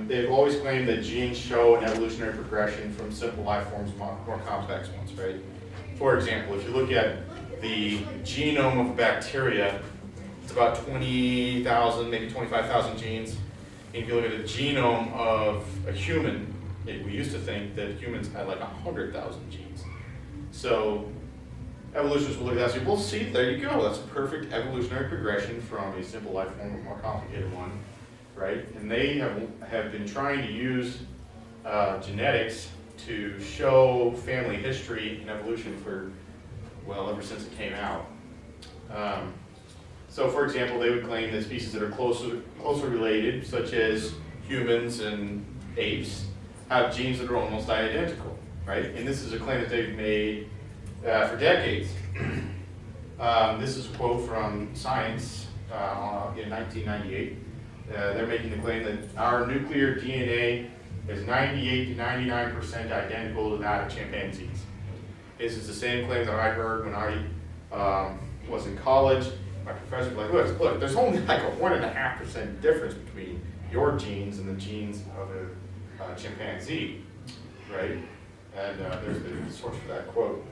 They've always claimed that genes show an evolutionary progression from simple life forms to more complex ones, right? For example, if you look at the genome of a bacteria, it's about 20,000, maybe 25,000 genes. And if you look at the genome of a human, we used to think that humans had like 100,000 genes. So evolutionists will look at that and say, well, see, there you go. That's a perfect evolutionary progression from a simple life form to a more complicated one, right? And they have been trying to use genetics to show family history and evolution for, well, ever since it came out. So for example, they would claim that species that are closer related, such as humans and apes, have genes that are almost identical, right? And this is a claim that they've made for decades. This is a quote from Science in 1998. They're making the claim that our nuclear DNA is 98 to 99% identical to that of chimpanzees. This is the same claim that I heard when I was in college. My professor was like, look, there's only like a 1.5% difference between your genes and the genes of a chimpanzee, right? And there's the source for that quote.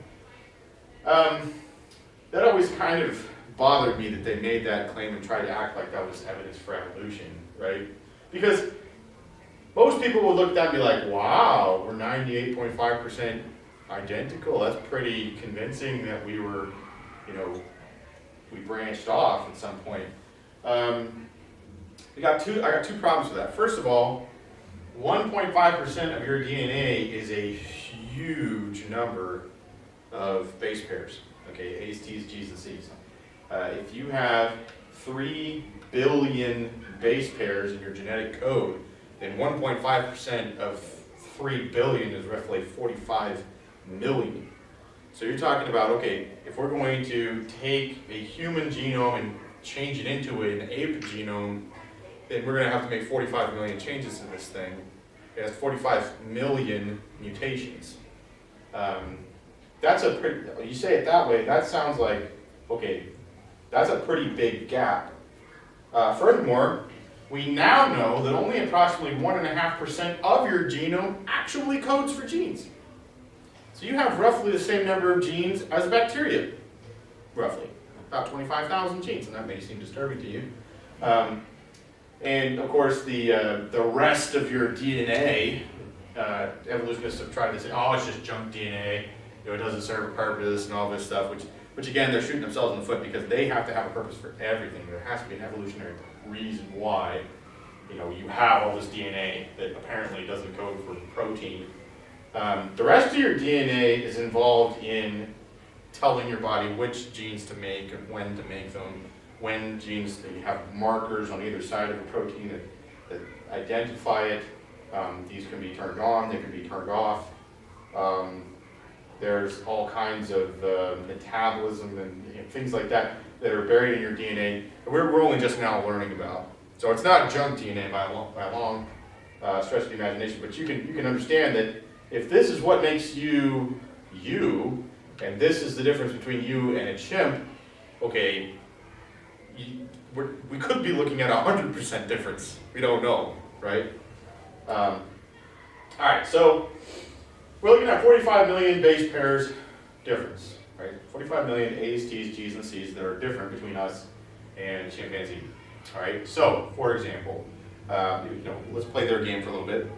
That always kind of bothered me that they made that claim and tried to act like that was evidence for evolution, right? Because most people would look at that and be like, wow, we're 98.5% identical. That's pretty convincing that we were, we branched off at some point. I got two problems with that. First of all, 1.5% of your DNA is a huge number of base pairs. Okay, A's, T's, G's, and C's. If you have 3 billion base pairs in your genetic code, then 1.5% of 3 billion is roughly 45 million. So you're talking about, okay, if we're going to take a human genome and change it into an ape genome, then we're going to have to make 45 million changes to this thing. It has 45 million mutations. That's a pretty, you say it that way, that sounds like, okay, that's a pretty big gap. Furthermore, we now know that only approximately 1.5% of your genome actually codes for genes. So you have roughly the same number of genes as a bacteria, roughly, about 25,000 genes, and that may seem disturbing to you. And of course, the rest of your DNA, evolutionists have tried to say, oh, it's just junk DNA, it doesn't serve a purpose and all this stuff, which again, they're shooting themselves in the foot because they have to have a purpose for everything. There has to be an evolutionary reason why, you have all this DNA that apparently doesn't code for protein. The rest of your DNA is involved in telling your body which genes to make and when to make them, when genes that you have markers on either side of a protein that identify it. These can be turned on, they can be turned off. There's all kinds of metabolism and things like that are buried in your DNA that we're only just now learning about. So it's not junk DNA by a long stretch of the imagination, but you can understand that if this is what makes you, and this is the difference between you and a chimp, okay, we could be looking at 100% difference. We don't know, right? All right, so we're looking at 45 million base pairs difference, right? 45 million A's, T's, G's, and C's that are different between us and chimpanzee. All right, so for example, let's play their game for a little bit.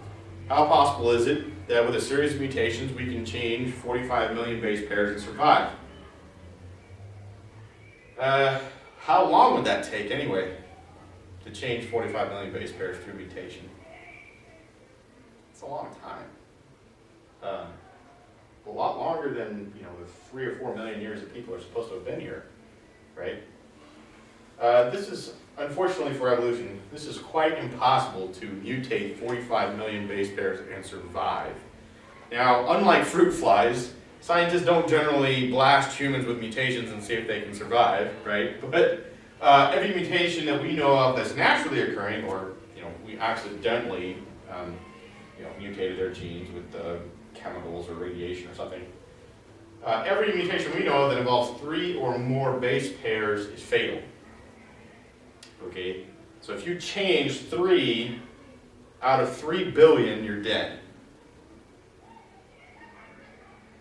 How possible is it that with a series of mutations we can change 45 million base pairs and survive? How long would that take anyway to change 45 million base pairs through mutation? It's a long time. A lot longer than the 3 or 4 million years that people are supposed to have been here, right? This is, unfortunately for evolution, this is quite impossible to mutate 45 million base pairs and survive. Now, unlike fruit flies, scientists don't generally blast humans with mutations and see if they can survive, right? But every mutation that we know of that's naturally occurring, or we accidentally mutated their genes with chemicals or radiation or something. Every mutation we know of that involves 3 or more base pairs is fatal. Okay, so if you change 3 out of 3 billion, you're dead.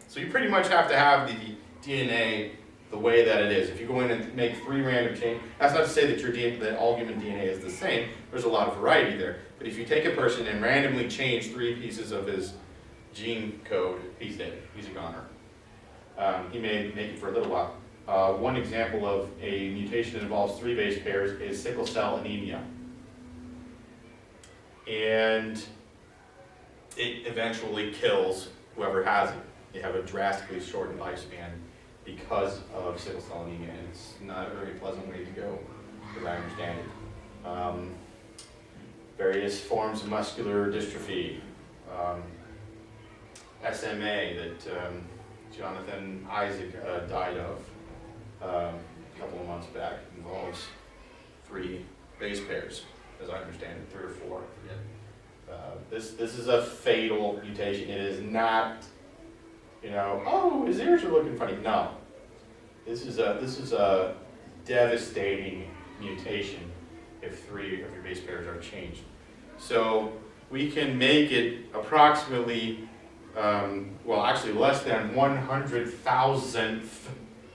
So you pretty much have to have the DNA the way that it is. If you go in and make 3 random changes, that's not to say that your DNA, that all human DNA is the same. There's a lot of variety there. But if you take a person and randomly change 3 pieces of his gene code, he's dead. He's a goner. He may make it for a little while. One example of a mutation that involves 3 base pairs is sickle cell anemia. And it eventually kills whoever has it. You have a drastically shortened lifespan because of sickle cell anemia, and it's not a very pleasant way to go, as I understand it. Various forms of muscular dystrophy, SMA that Jonathan Isaac died of a couple of months back, involves 3 base pairs, as I understand it, 3 or 4. This is a fatal mutation. It is not, oh, his ears are looking funny. No, this is a devastating mutation if 3 of your base pairs are changed. So we can make it approximately, actually less than 100,000th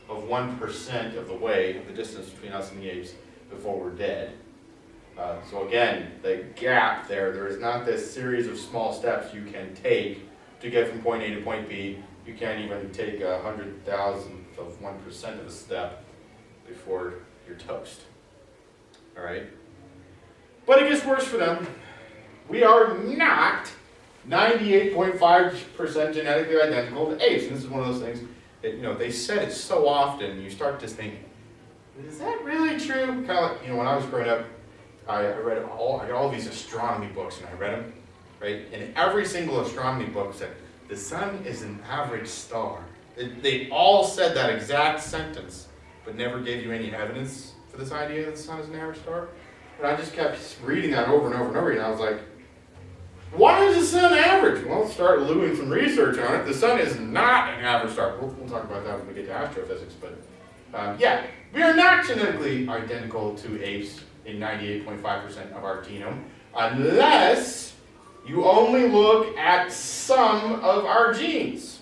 of 1% of the way of the distance between us and the apes before we're dead. So again, the gap there is not this series of small steps you can take to get from point A to point B. You can't even take 100,000th of 1% of a step before you're toast. All right? But it gets worse for them. We are not 98.5% genetically identical to apes. And this is one of those things that, they said it so often, you start to think, is that really true? Kind of like, when I was growing up, I got all these astronomy books, and I read them, right? And every single astronomy book said, the sun is an average star. They all said that exact sentence, but never gave you any evidence for this idea that the sun is an average star. And I just kept reading that over and over and over again. I was like, why is the sun average? Well, start doing some research on it. The sun is not an average star. We'll talk about that when we get to astrophysics. But we are not genetically identical to apes in 98.5% of our genome, unless you only look at some of our genes.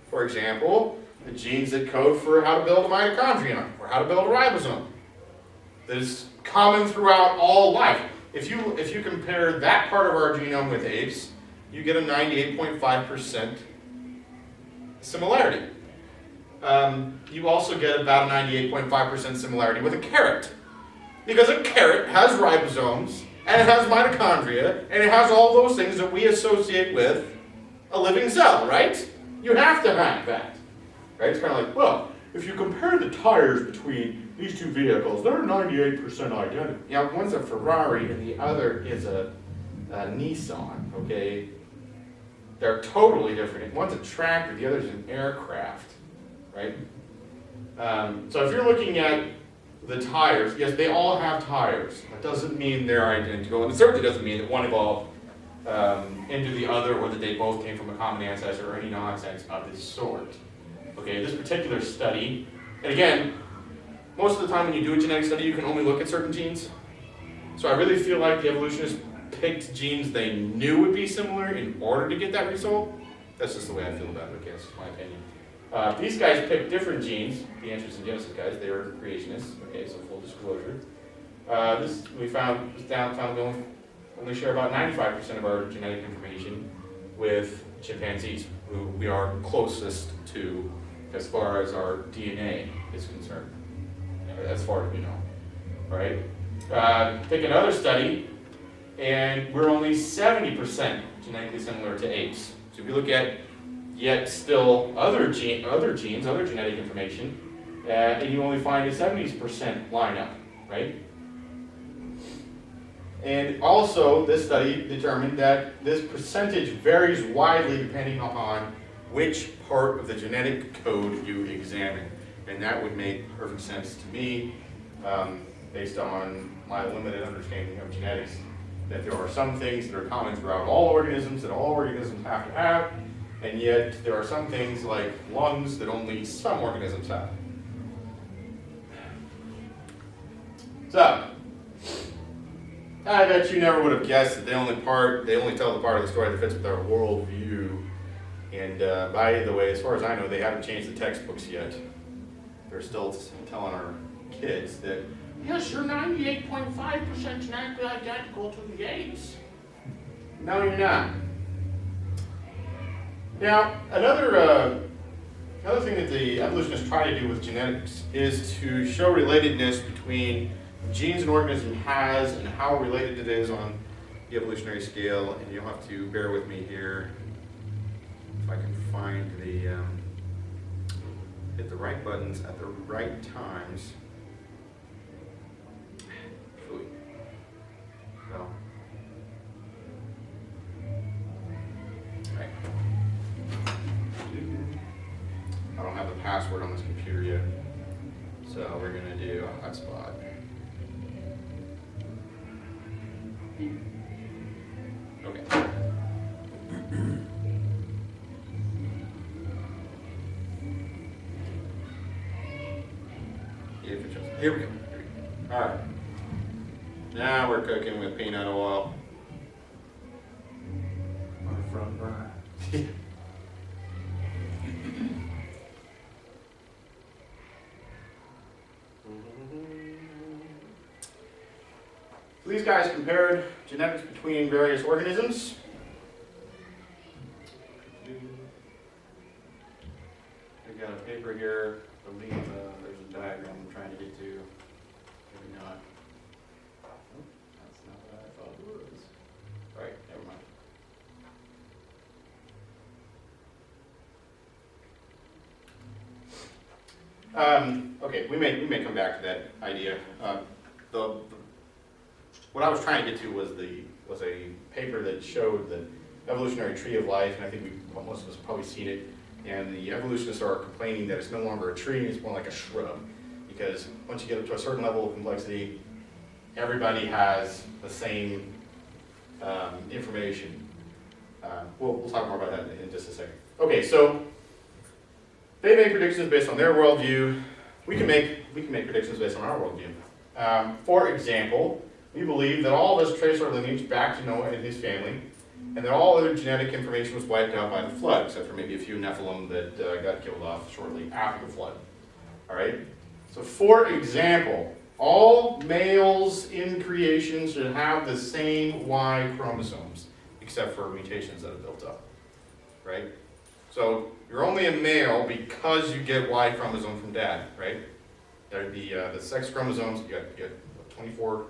For example, the genes that code for how to build a mitochondrion or how to build a ribosome. That is common throughout all life. If you compare that part of our genome with apes, you get a 98.5% similarity. You also get about a 98.5% similarity with a carrot. Because a carrot has ribosomes, and it has mitochondria, and it has all those things that we associate with a living cell, right? You have to have that. Right? It's kind of like, well, if you compare the tires between these 2 vehicles, they're 98% identical. Yeah, one's a Ferrari and the other is a Nissan, okay? They're totally different. One's a tractor, the other's an aircraft, right? So if you're looking at the tires, yes, they all have tires. That doesn't mean they're identical, and it certainly doesn't mean that one evolved into the other or that they both came from a common ancestor or any nonsense of this sort. Okay, this particular study, and again, most of the time when you do a genetic study, you can only look at certain genes. So I really feel like the evolutionists picked genes they knew would be similar in order to get that result. That's just the way I feel about it, okay, that's my opinion. These guys picked different genes, the Answers in Genesis guys, they were creationists, okay, so full disclosure. We found we only share about 95% of our genetic information with chimpanzees, who we are closest to as far as our DNA is concerned, as far as we know, right? Take another study, and we're only 70% genetically similar to apes. So if you look at yet still other genes, other genetic information, and you only find a 70% lineup, right? And also, this study determined that this percentage varies widely depending upon which part of the genetic code you examine. And that would make perfect sense to me, based on my limited understanding of genetics, that there are some things that are common throughout all organisms, that all organisms have to have, and yet there are some things like lungs that only some organisms have. So, I bet you never would have guessed that they only tell the part of the story that fits with our worldview. And by the way, as far as I know, they haven't changed the textbooks yet. They're still telling our kids that, yes, you're 98.5% genetically identical to the apes. No, you're not. Now, another thing that the evolutionists try to do with genetics is to show relatedness between genes an organism has and how related it is on the evolutionary scale. And you'll have to bear with me here if I can find hit the right buttons at the right times. Well, right. I don't have the password on this computer yet, so we're going to do a hotspot. Okay. Here we go. All right. Now we're cooking with peanut oil. On the front burner. These guys compared genetics between various organisms. I've got a paper here. I believe there's a diagram I'm trying to get to. Maybe not. Oh, that's not what I thought it was. All right, never mind. Okay, we may come back to that idea. What I was trying to get to was a paper that showed the evolutionary tree of life, and I think most of us have probably seen it. And the evolutionists are complaining that it's no longer a tree; it's more like a shrub, because once you get up to a certain level of complexity, everybody has the same information. We'll talk more about that in just a second. Okay, so they make predictions based on their worldview. We can make predictions based on our worldview. For example, we believe that all of us trace our lineage back to Noah and his family, and that all other genetic information was wiped out by the flood, except for maybe a few Nephilim that got killed off shortly after the flood. All right? So for example, all males in creation should have the same Y chromosomes, except for mutations that have built up. Right? So you're only a male because you get Y chromosome from dad, right? The sex chromosomes, you got 24, or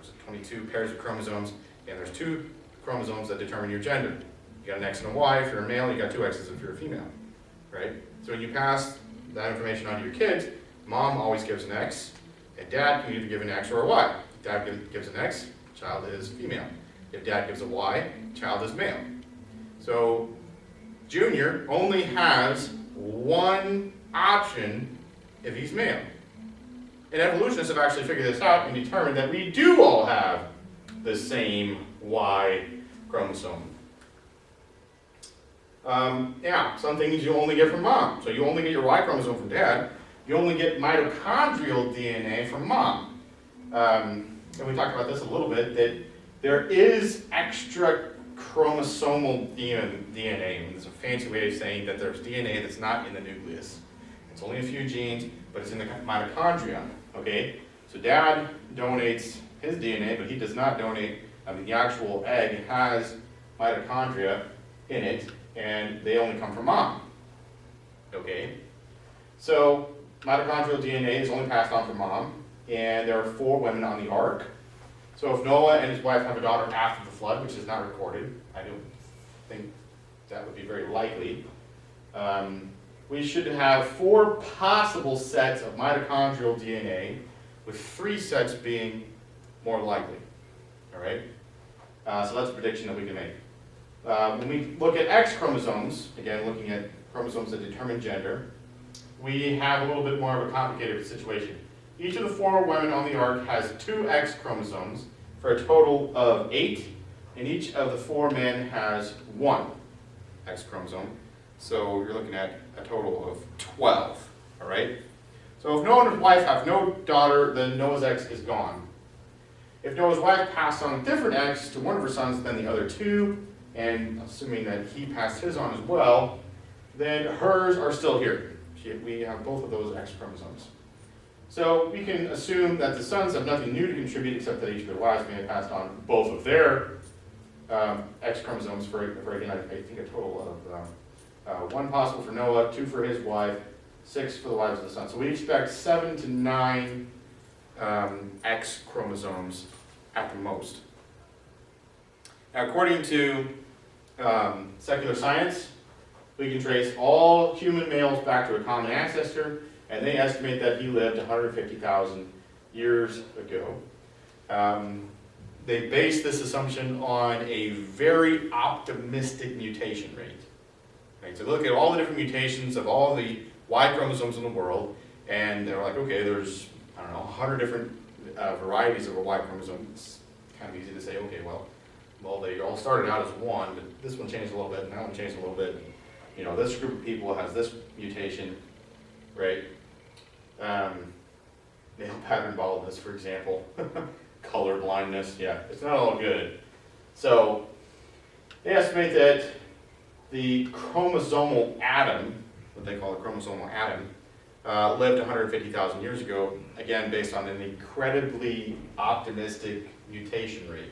is it 22 pairs of chromosomes, and there's 2 chromosomes that determine your gender. You got an X and a Y if you're a male, you got 2 X's if you're a female, right? So when you pass that information on to your kids, mom always gives an X, and dad can either give an X or a Y. If dad gives an X, child is female. If dad gives a Y, child is male. So Junior only has one option if he's male. And evolutionists have actually figured this out and determined that we do all have the same Y chromosome. Some things you only get from mom. So you only get your Y chromosome from dad. You only get mitochondrial DNA from mom. And we talked about this a little bit, that there is extra chromosomal DNA. It's a fancy way of saying that there's DNA that's not in the nucleus. It's only a few genes, but it's in the mitochondria. Okay? So dad donates his DNA, but he does not donate. The actual egg has mitochondria in it, and they only come from mom. Okay? So mitochondrial DNA is only passed on from mom, and there are 4 women on the ark. So if Noah and his wife have a daughter after the flood, which is not recorded, I don't think that would be very likely, we should have 4 possible sets of mitochondrial DNA, with 3 sets being more likely. All right? So that's a prediction that we can make. When we look at X chromosomes, again looking at chromosomes that determine gender, we have a little bit more of a complicated situation. Each of the 4 women on the ark has 2 X chromosomes for a total of 8, and each of the 4 men has 1 X chromosome. So you're looking at a total of 12, all right? So if Noah and his wife have no daughter, then Noah's X is gone. If Noah's wife passed on a different X to one of her sons than the other two, and assuming that he passed his on as well, then hers are still here. We have both of those X chromosomes. So we can assume that the sons have nothing new to contribute except that each of their wives may have passed on both of their X chromosomes for again, I think a total of 1 possible for Noah, 2 for his wife, 6 for the wives of the son. So we expect 7 to 9 X chromosomes at the most. Now, according to secular science, we can trace all human males back to a common ancestor, and they estimate that he lived 150,000 years ago. They base this assumption on a very optimistic mutation rate. Right? So look at all the different mutations of all the Y chromosomes in the world, and they're like, okay, there's, I don't know, 100 different varieties of a Y chromosome. It's kind of easy to say, okay, well, they all started out as 1, but this one changed a little bit, and that one changed a little bit. And, you know, this group of people has this mutation, right? Male pattern baldness, for example. Color blindness, yeah, it's not all good. So they estimate that the chromosomal atom, what they call a chromosomal atom, lived 150,000 years ago, again based on an incredibly optimistic mutation rate.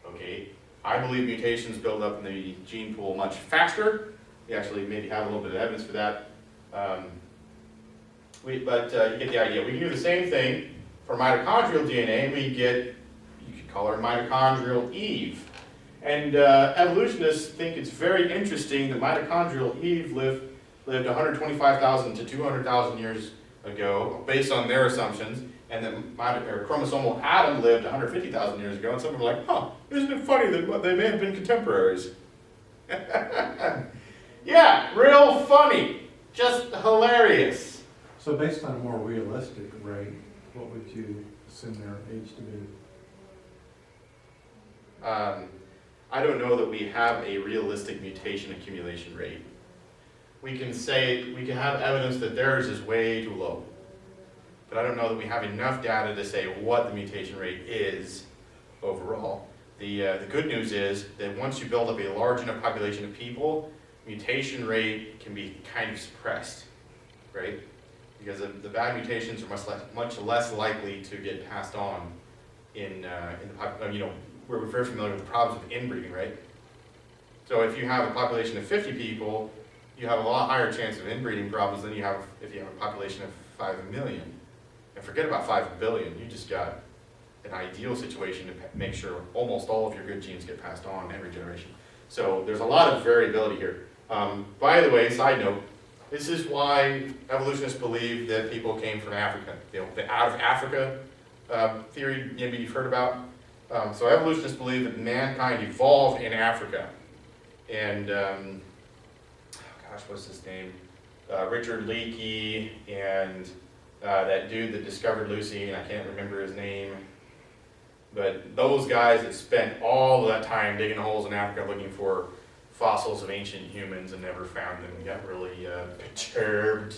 Okay, I believe mutations build up in the gene pool much faster. We actually maybe have a little bit of evidence for that. But you get the idea. We can do the same thing for mitochondrial DNA. We get, you could call her mitochondrial Eve. And evolutionists think it's very interesting that mitochondrial Eve lived 125,000 to 200,000 years ago, based on their assumptions, and that chromosomal Adam lived 150,000 years ago, and some people are like, huh, isn't it funny that they may have been contemporaries? Yeah, real funny, just hilarious. So based on a more realistic rate, what would you assume their age to be? I don't know that we have a realistic mutation accumulation rate. We can have evidence that theirs is way too low. But I don't know that we have enough data to say what the mutation rate is overall. The good news is that once you build up a large enough population of people, mutation rate can be kind of suppressed, right? Because the bad mutations are much less likely to get passed on in the population. We're very familiar with the problems of inbreeding, right? So if you have a population of 50 people, you have a lot higher chance of inbreeding problems than you have if you have a population of 5 million. And forget about 5 billion, you just got an ideal situation to make sure almost all of your good genes get passed on every generation. So there's a lot of variability here. By the way, side note, this is why evolutionists believe that people came from Africa. The out of Africa theory, maybe you've heard about. So evolutionists believe that mankind evolved in Africa. And, gosh, what's his name? Richard Leakey and that dude that discovered Lucy, and I can't remember his name. But those guys that spent all that time digging holes in Africa looking for fossils of ancient humans and never found them, got really perturbed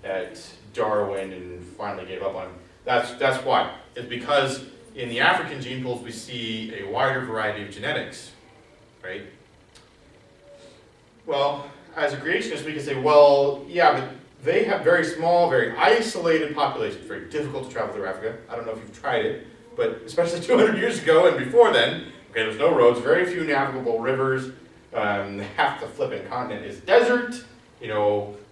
at Darwin and finally gave up on him. That's why. It's because in the African gene pools we see a wider variety of genetics, right? Well, as a creationist we can say, well, yeah, but they have very small, very isolated populations, very difficult to travel through Africa. I don't know if you've tried it, but especially 200 years ago and before then, okay, there's no roads, very few navigable rivers, half the flipping continent is desert,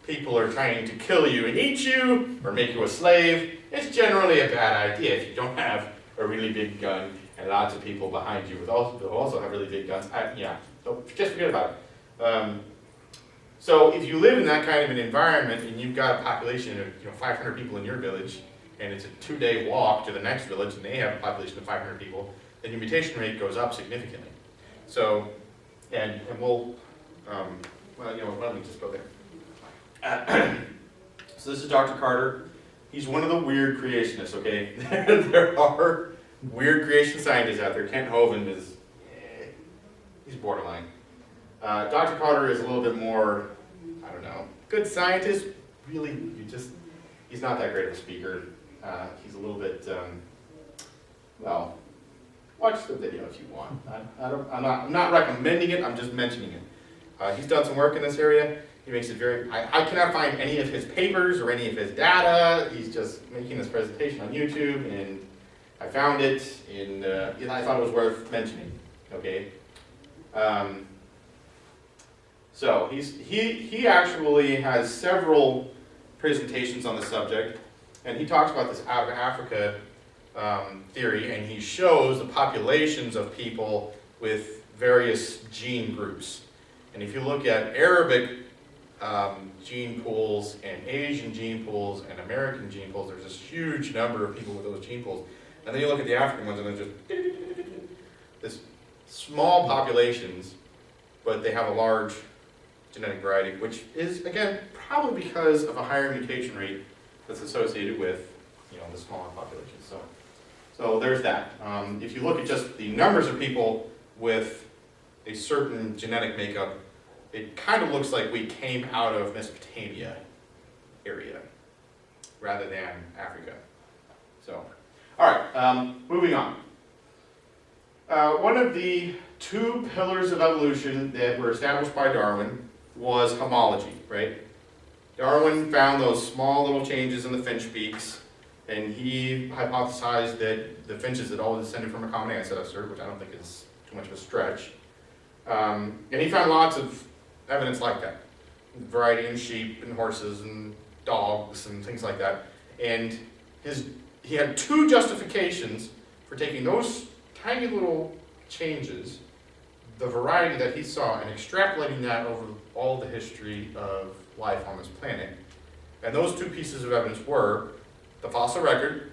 people are trying to kill you and eat you, or make you a slave. It's generally a bad idea if you don't have a really big gun and lots of people behind you who also have really big guns. So just forget about it. So if you live in that kind of an environment and you've got a population of 500 people in your village, and it's a 2-day walk to the next village and they have a population of 500 people, then your mutation rate goes up significantly. So, and we'll, why don't we just go there? So this is Dr. Carter. He's one of the weird creationists, okay? There are weird creation scientists out there. Kent Hovind is, he's borderline. Dr. Carter is a little bit more, I don't know, good scientist. Really, he's not that great of a speaker. He's a little bit, Watch the video if you want. I'm not recommending it, I'm just mentioning it. He's done some work in this area. He makes it very, I cannot find any of his papers or any of his data. He's just making this presentation on YouTube, and I found it, and I thought it was worth mentioning, okay? So he actually has several presentations on the subject, and he talks about this out of Africa theory, and he shows the populations of people with various gene groups. And if you look at Arabic gene pools and Asian gene pools and American gene pools, there's this huge number of people with those gene pools. And then you look at the African ones, and they're just this small populations, but they have a large genetic variety, which is, again, probably because of a higher mutation rate that's associated with, the smaller populations. So there's that. If you look at just the numbers of people with a certain genetic makeup, it kind of looks like we came out of Mesopotamia area rather than Africa. So, all right, moving on. One of the two pillars of evolution that were established by Darwin was homology, right? Darwin found those small little changes in the finch beaks, and he hypothesized that the finches had all descended from a common ancestor, which I don't think is too much of a stretch. And he found lots of evidence like that. Variety in sheep and horses and dogs and things like that. And he had two justifications for taking those tiny little changes, the variety that he saw, and extrapolating that over all the history of life on this planet. And those two pieces of evidence were the fossil record,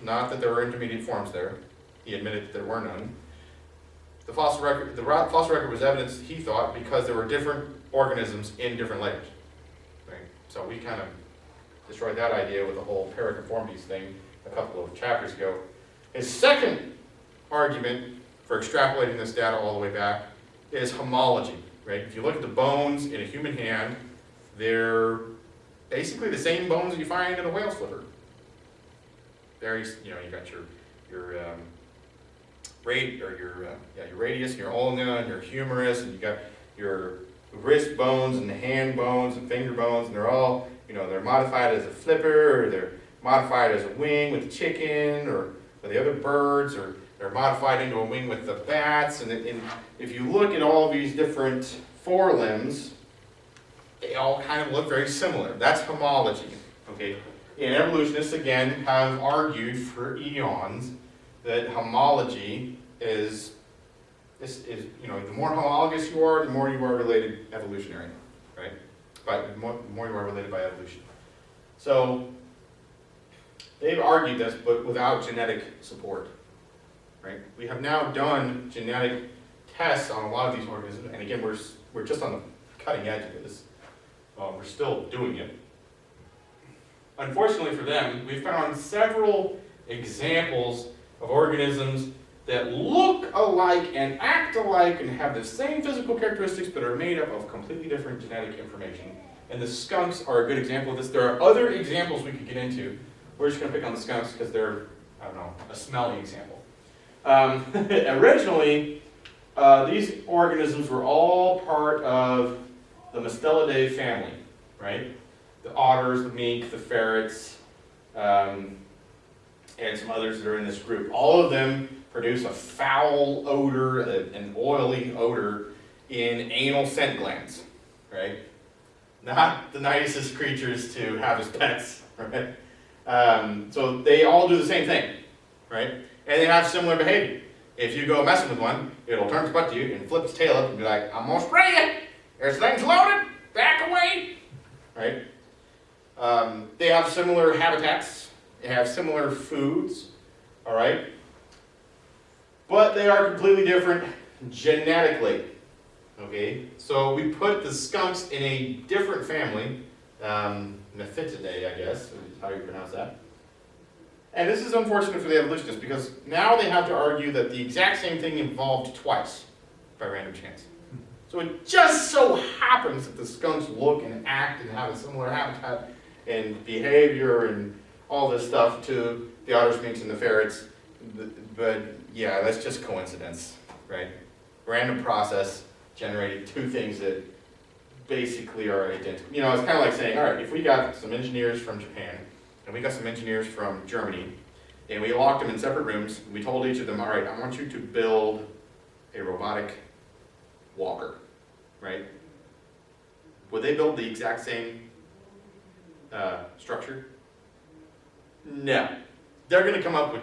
not that there were intermediate forms there. He admitted that there were none. The fossil record was evidence, he thought, because there were different organisms in different layers. Right? So we kind of destroyed that idea with the whole paraconformities thing a couple of chapters ago. His second argument for extrapolating this data all the way back is homology. Right? If you look at the bones in a human hand, they're basically the same bones that you find in a whale's flipper. You got your radius and your ulna and your humerus, and you got your wrist bones and the hand bones and finger bones, and they're all, they're modified as a flipper, or they're modified as a wing with the chicken or the other birds, or they're modified into a wing with the bats. And if you look at all these different forelimbs, they all kind of look very similar. That's homology. Okay. And evolutionists, again, have argued for eons that homology is the more homologous you are, the more you are related evolutionary, right? But the more you are related by evolution. So they've argued this, but without genetic support, right? We have now done genetic tests on a lot of these organisms, and again, we're just on the cutting edge of this. We're still doing it. Unfortunately for them, we found several examples of organisms that look alike and act alike and have the same physical characteristics but are made up of completely different genetic information. And the skunks are a good example of this. There are other examples we could get into. We're just going to pick on the skunks because they're, a smelly example. Originally, these organisms were all part of the Mustelidae family, right? The otters, the mink, the ferrets, and some others that are in this group. All of them produce a foul odor, an oily odor in anal scent glands, right? Not the nicest creatures to have as pets, right? So they all do the same thing, right? And they have similar behavior. If you go messing with one, it'll turn its butt to you and flip its tail up and be like, I'm gonna spray you. This thing's loaded. Back away, right? They have similar habitats. They have similar foods, all right? But they are completely different genetically, okay? So we put the skunks in a different family, Mephitidae, I guess, is how you pronounce that. And this is unfortunate for the evolutionists because now they have to argue that the exact same thing evolved twice by random chance. So it just so happens that the skunks look and act and have a similar habitat and behavior and all this stuff to the otters, minks, and the ferrets, but yeah, that's just coincidence, right? Random process generated two things that basically are identical. You know, it's kind of like saying, all right, if we got some engineers from Japan and we got some engineers from Germany, and we locked them in separate rooms, and we told each of them, all right, I want you to build a robotic walker, right? Would they build the exact same structure? No. They're going to come up with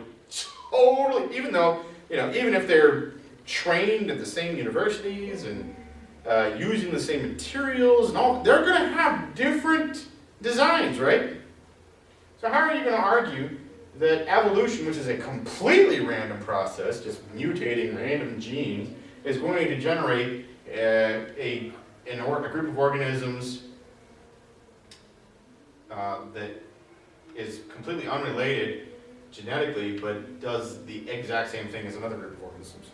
totally, even though, you know, even if they're trained at the same universities and using the same materials and all, they're going to have different designs, right? So how are you going to argue that evolution, which is a completely random process, just mutating random genes, is going to generate a group of organisms that is completely unrelated genetically, but does the exact same thing as another group of organisms?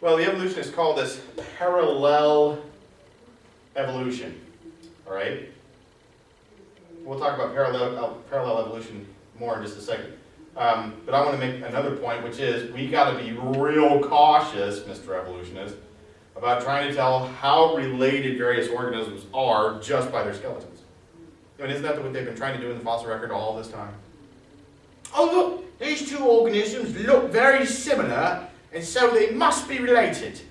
Well, the evolutionists call this parallel evolution, all right? We'll talk about parallel evolution more in just a second. But I want to make another point, which is we got to be real cautious, Mr. Evolutionist, about trying to tell how related various organisms are just by their skeletons. I mean, isn't that what they've been trying to do in the fossil record all this time? Oh look, these two organisms look very similar, and so they must be related.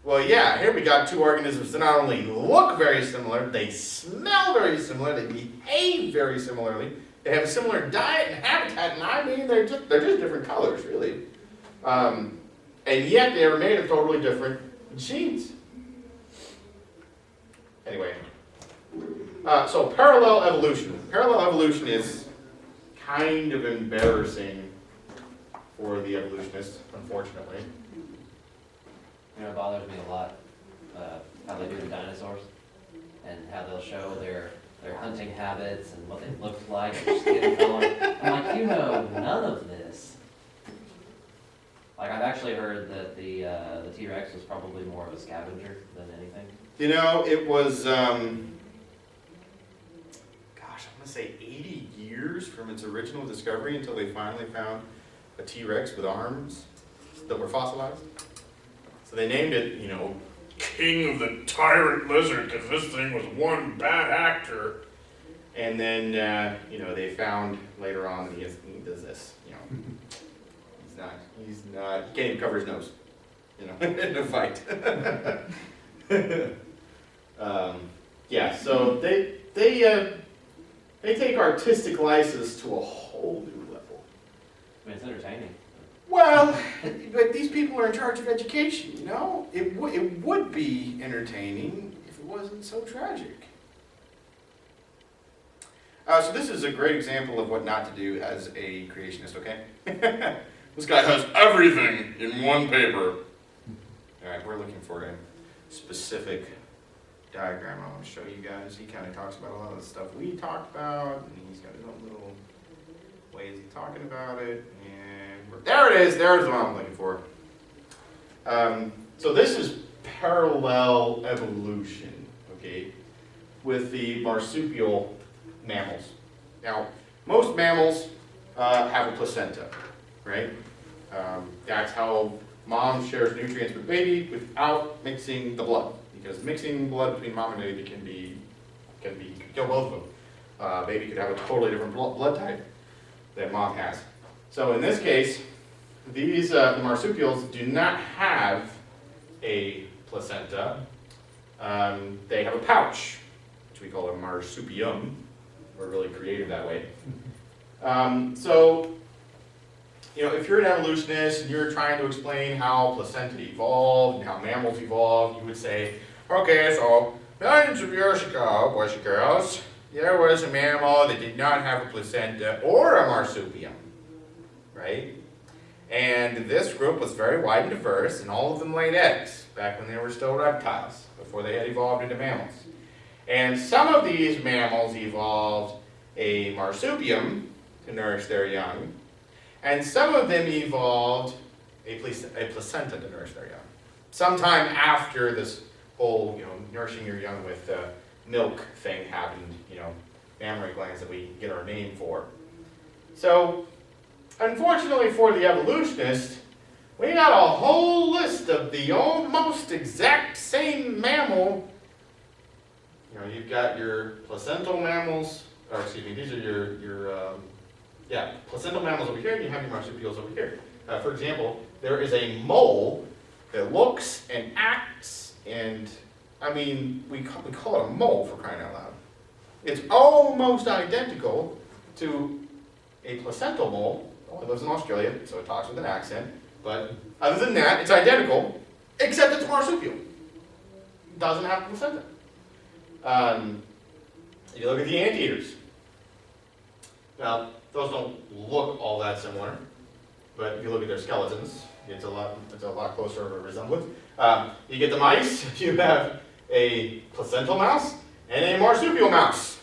Well, yeah, here we got two organisms that not only look very similar, they smell very similar, they behave very similarly, they have a similar diet and habitat, and I mean, they're just different colors, really. And yet they are made of totally different genes. Anyway, so parallel evolution. Parallel evolution is kind of embarrassing for the evolutionists, unfortunately. You know, it bothers me a lot how they do the dinosaurs and how they'll show their hunting habits and what they looked like, their skin color. I'm like, you know none of this. Like, I've actually heard that the T-Rex was probably more of a scavenger than anything. You know, it was, gosh, I'm going to say 80 years from its original discovery until they finally found a T-Rex with arms that were fossilized. So they named it, you know, King of the Tyrant Lizard, because this thing was one bad actor. And then, you know, they found later on that he does this, you know. He can't even cover his nose, you know, in a fight. Yeah, so they take artistic license to a whole new level. I mean, it's entertaining. Well, but these people are in charge of education, you know? It would be entertaining if it wasn't so tragic. So this is a great example of what not to do as a creationist, okay? This guy has everything in one paper. All right, we're looking for a specific diagram I want to show you guys. He kind of talks about a lot of the stuff we talked about, and he's got his own little ways of talking about it. And there it is. There's what I'm looking for. So this is parallel evolution, okay, with the marsupial mammals. Now, most mammals have a placenta, right? That's how mom shares nutrients with baby without mixing the blood, because mixing blood between mom and baby can kill both of them. Baby could have a totally different blood type that mom has. So in this case, these the marsupials do not have a placenta. They have a pouch, which we call a marsupium. We're really creative that way. So, you know, if you're an evolutionist and you're trying to explain how placenta evolved and how mammals evolved, you would say, okay, so millions of years ago, boys and girls, there was a mammal that did not have a placenta or a marsupium, right? And this group was very wide and diverse, and all of them laid eggs back when they were still reptiles, before they had evolved into mammals. And some of these mammals evolved a marsupium to nourish their young, and some of them evolved a placenta to nourish their young. Sometime after this whole, you know, nourishing your young with milk thing happened, you know, mammary glands that we get our name for. So, Unfortunately for the evolutionist, we got a whole list of the almost exact same mammal. You know, you've got your placental mammals, or excuse me, these are your placental mammals over here, and you have your marsupials over here. For example, there is a mole that looks and acts, and I mean, we call it a mole for crying out loud. It's almost identical to a placental mole. It only lives in Australia, so it talks with an accent. But other than that, it's identical, except it's marsupial. It doesn't have a placenta. You look at the anteaters. Now, those don't look all that similar, but if you look at their skeletons, it's a lot closer of a resemblance. You get the mice, you have a placental mouse and a marsupial mouse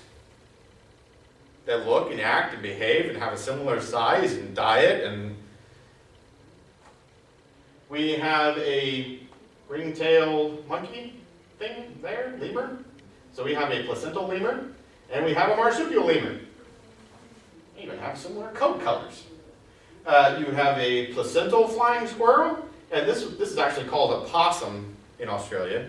that look and act and behave and have a similar size and diet. And we have a ring-tailed monkey thing there, lemur. So we have a placental lemur and we have a marsupial lemur. They even have similar coat colors. You have a placental flying squirrel, and this is actually called a possum in Australia.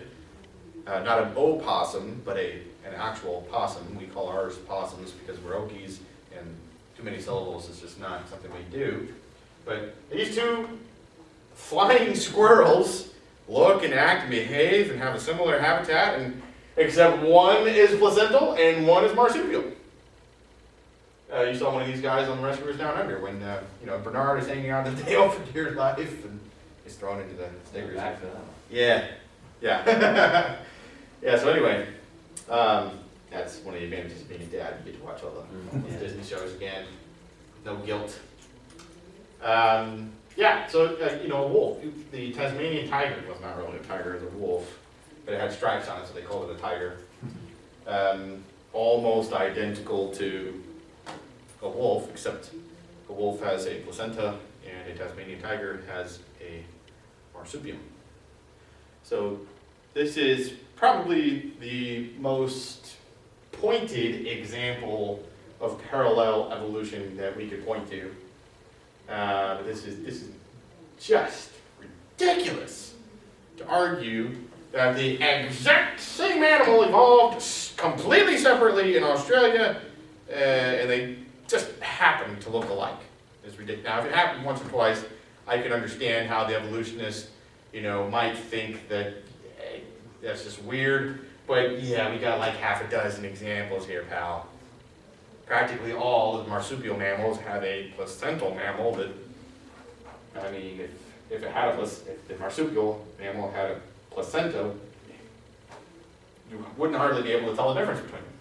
Not an opossum, but an actual possum. We call ours possums because we're Okies, and too many syllables is just not something we do. But these two flying squirrels look and act and behave and have a similar habitat, and except one is placental and one is marsupial. You saw one of these guys on the rescuers down under when Bernard is hanging out the tail for dear life and is thrown into the stickers. Back to that one. Yeah. Yeah, so anyway, that's one of the advantages of being a dad. You get to watch all the Disney shows again. No guilt. A wolf. The Tasmanian tiger was not really a tiger, it was a wolf, but it had stripes on it, so they called it a tiger. Almost identical to a wolf, except a wolf has a placenta and a Tasmanian tiger has a marsupium. So this is probably the most pointed example of parallel evolution that we could point to. This is just ridiculous to argue that the exact same animal evolved completely separately in Australia, and they just happen to look alike. It's ridiculous. Now, if it happened once or twice, I could understand how the evolutionists, might think that that's just weird. But yeah, we got like half a dozen examples here, pal. Practically all of the marsupial mammals have a placental mammal that, if the marsupial mammal had a placenta, you wouldn't hardly be able to tell the difference between them,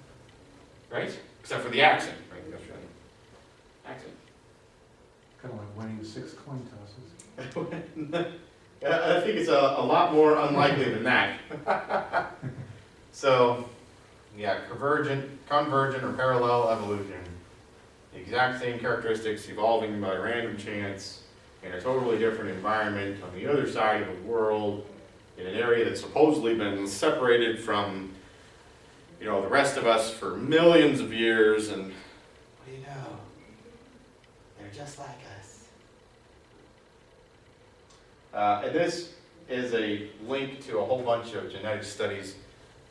right? Except for the accent, right? The Australian accent. Kind of like winning 6 coin tosses. I think it's a lot more unlikely than that. So, yeah, convergent or parallel evolution. The exact same characteristics evolving by random chance in a totally different environment on the other side of the world, in an area that's supposedly been separated from, the rest of us for millions of years, and what do you know? They're just like us. And this is a link to a whole bunch of genetic studies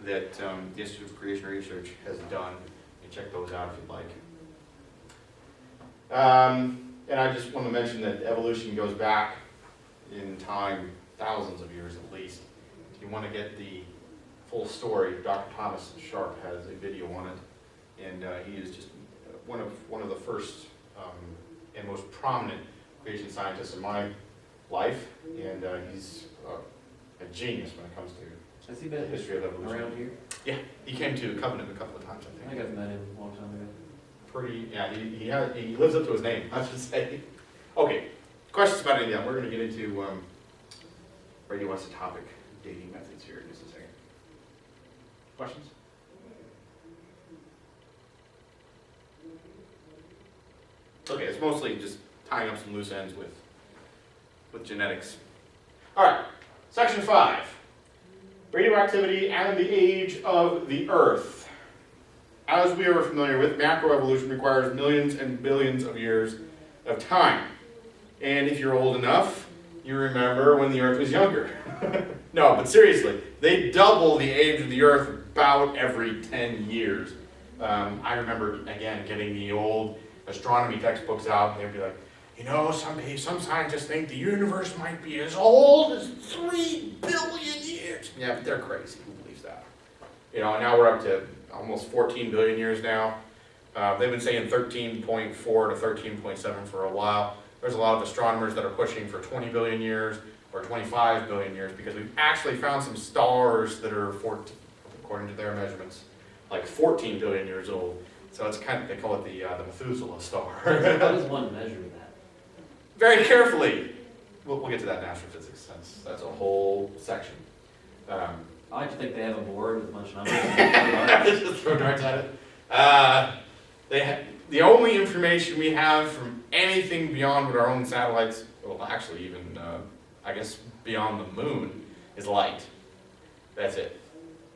that the Institute of Creation Research has done. You can check those out if you'd like. And I just want to mention that evolution goes back in time thousands of years at least. If you want to get the full story, Dr. Thomas Sharp has a video on it, and he is just one of the first and most prominent creation scientists in my life, and he's a genius when it comes to Has he the been history of evolution. around here? Yeah, he came to Covenant a couple of times, I I think. think I've met him a long time ago. He lives up to his name, I should say. Okay, questions about any of that? We're going to get into radioisotopic dating methods here in just a second. Questions? Okay, it's mostly just tying up some loose ends with genetics. All right, section 5. Radioactivity and the age of the Earth. As we are familiar with, macroevolution requires millions and billions of years of time. And if you're old enough, you remember when the Earth was younger. No, but seriously, they double the age of the Earth about every 10 years. I remember, again, getting the old astronomy textbooks out, and they'd be like, you know, some scientists think the universe might be as old as 3 billion years. Yeah, but they're crazy. Who believes that? You know, and now we're up to almost 14 billion years now. They've been saying 13.4 to 13.7 for a while. There's a lot of astronomers that are pushing for 20 billion years or 25 billion years because we've actually found some stars that are, according to their measurements, like 14 billion years old. So it's kind of, they call it the Methuselah star. How does one measure that? Very carefully. We'll get to that in astrophysics. That's a whole section. I like to think they have a board with a bunch of numbers. Just throw darts at it. The only information we have from anything beyond what our own satellites, well, actually even, I guess, beyond the moon, is light. That's it.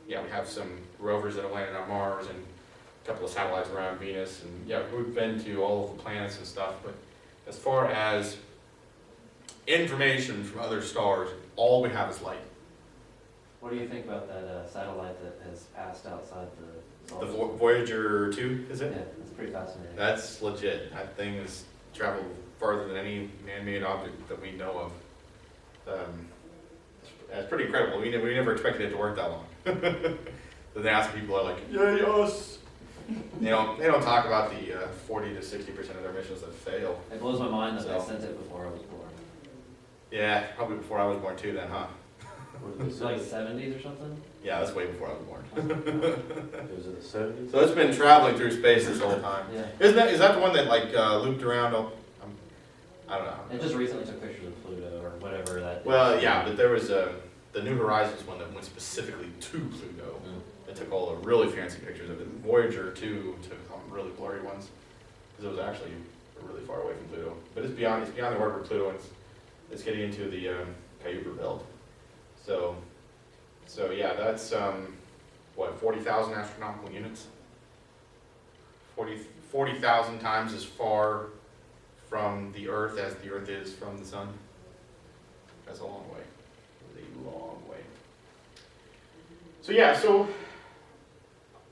Yeah, we have some rovers that have landed on Mars and a couple of satellites around Venus, and yeah, we've been to all of the planets and stuff, but as far as information from other stars, all we have is light. What do you think about that satellite that has passed outside the solar The system? Voyager 2, is Yeah, it? that's pretty fascinating. That's legit. That thing has traveled farther than any man-made object that we know of. It's pretty incredible. We never expected it to work that long. The NASA people are like, yay us! They don't talk about the 40 to 60% of their missions that fail. It blows my mind that So- they sent it before I was born. Yeah, probably before I was born too then, huh? It's like 70s or something? Yeah, that's way before I was born. Was it the 70s? So it's been traveling through space this whole time. Yeah. Is that the one that like looped around? I don't know. It just recently took pictures of Pluto or whatever that. Well, yeah, but there was the New Horizons one that went specifically to Pluto. Mm. It took all the really fancy pictures of it. Voyager 2 took some really blurry ones because it was actually really far away from Pluto. But it's beyond the orbit of Pluto, and it's getting into the Kuiper belt. So yeah, that's what, 40,000 astronomical units. 40,000 times as far from the Earth as the Earth is from the Sun. That's a long way. A long way. So yeah, so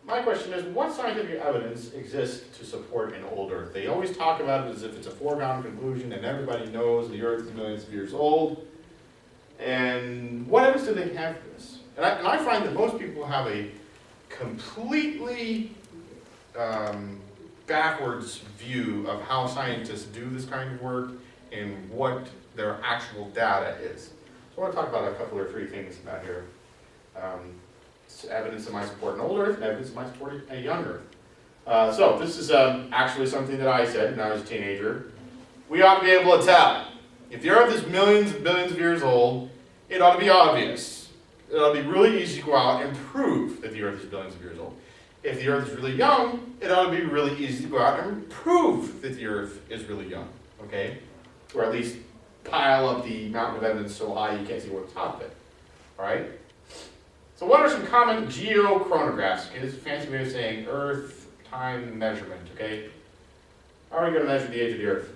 my question is, what scientific evidence exists to support an old Earth? They always talk about it as if it's a foregone conclusion and everybody knows the Earth is millions of years old. And what evidence do they have for this? And I find that most people have a completely backwards view of how scientists do this kind of work and what their actual data is. So I want to talk about a couple or three things about here. Evidence that might support an old Earth and evidence that might support a young Earth. So this is actually something that I said when I was a teenager. We ought to be able to tell. If the Earth is millions and billions of years old, it ought to be obvious. It ought to be really easy to go out and prove that the Earth is billions of years old. If the Earth is really young, it ought to be really easy to go out and prove that the Earth is really young, okay? Or at least pile up the mountain of evidence so high you can't see what's top of it, all right? So what are some common geochronographs? Okay, this is a fancy way of saying Earth time measurement, okay? How are we going to measure the age of the Earth?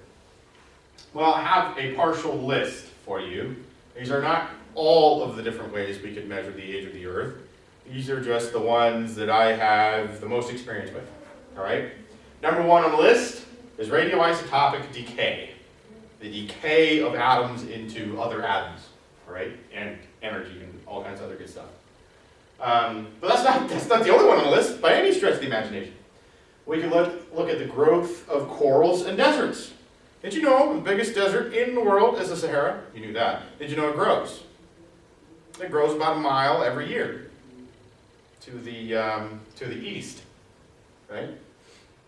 Well, I have a partial list for you. These are not all of the different ways we could measure the age of the Earth. These are just the ones that I have the most experience with, all right? Number one on the list is radioisotopic decay. The decay of atoms into other atoms, all right? And energy and all kinds of other good stuff. But that's not the only one on the list by any stretch of the imagination. We can look at the growth of corals and deserts. Did you know the biggest desert in the world is the Sahara? You knew that. Did you know it grows? It grows about a mile every year to the east, right?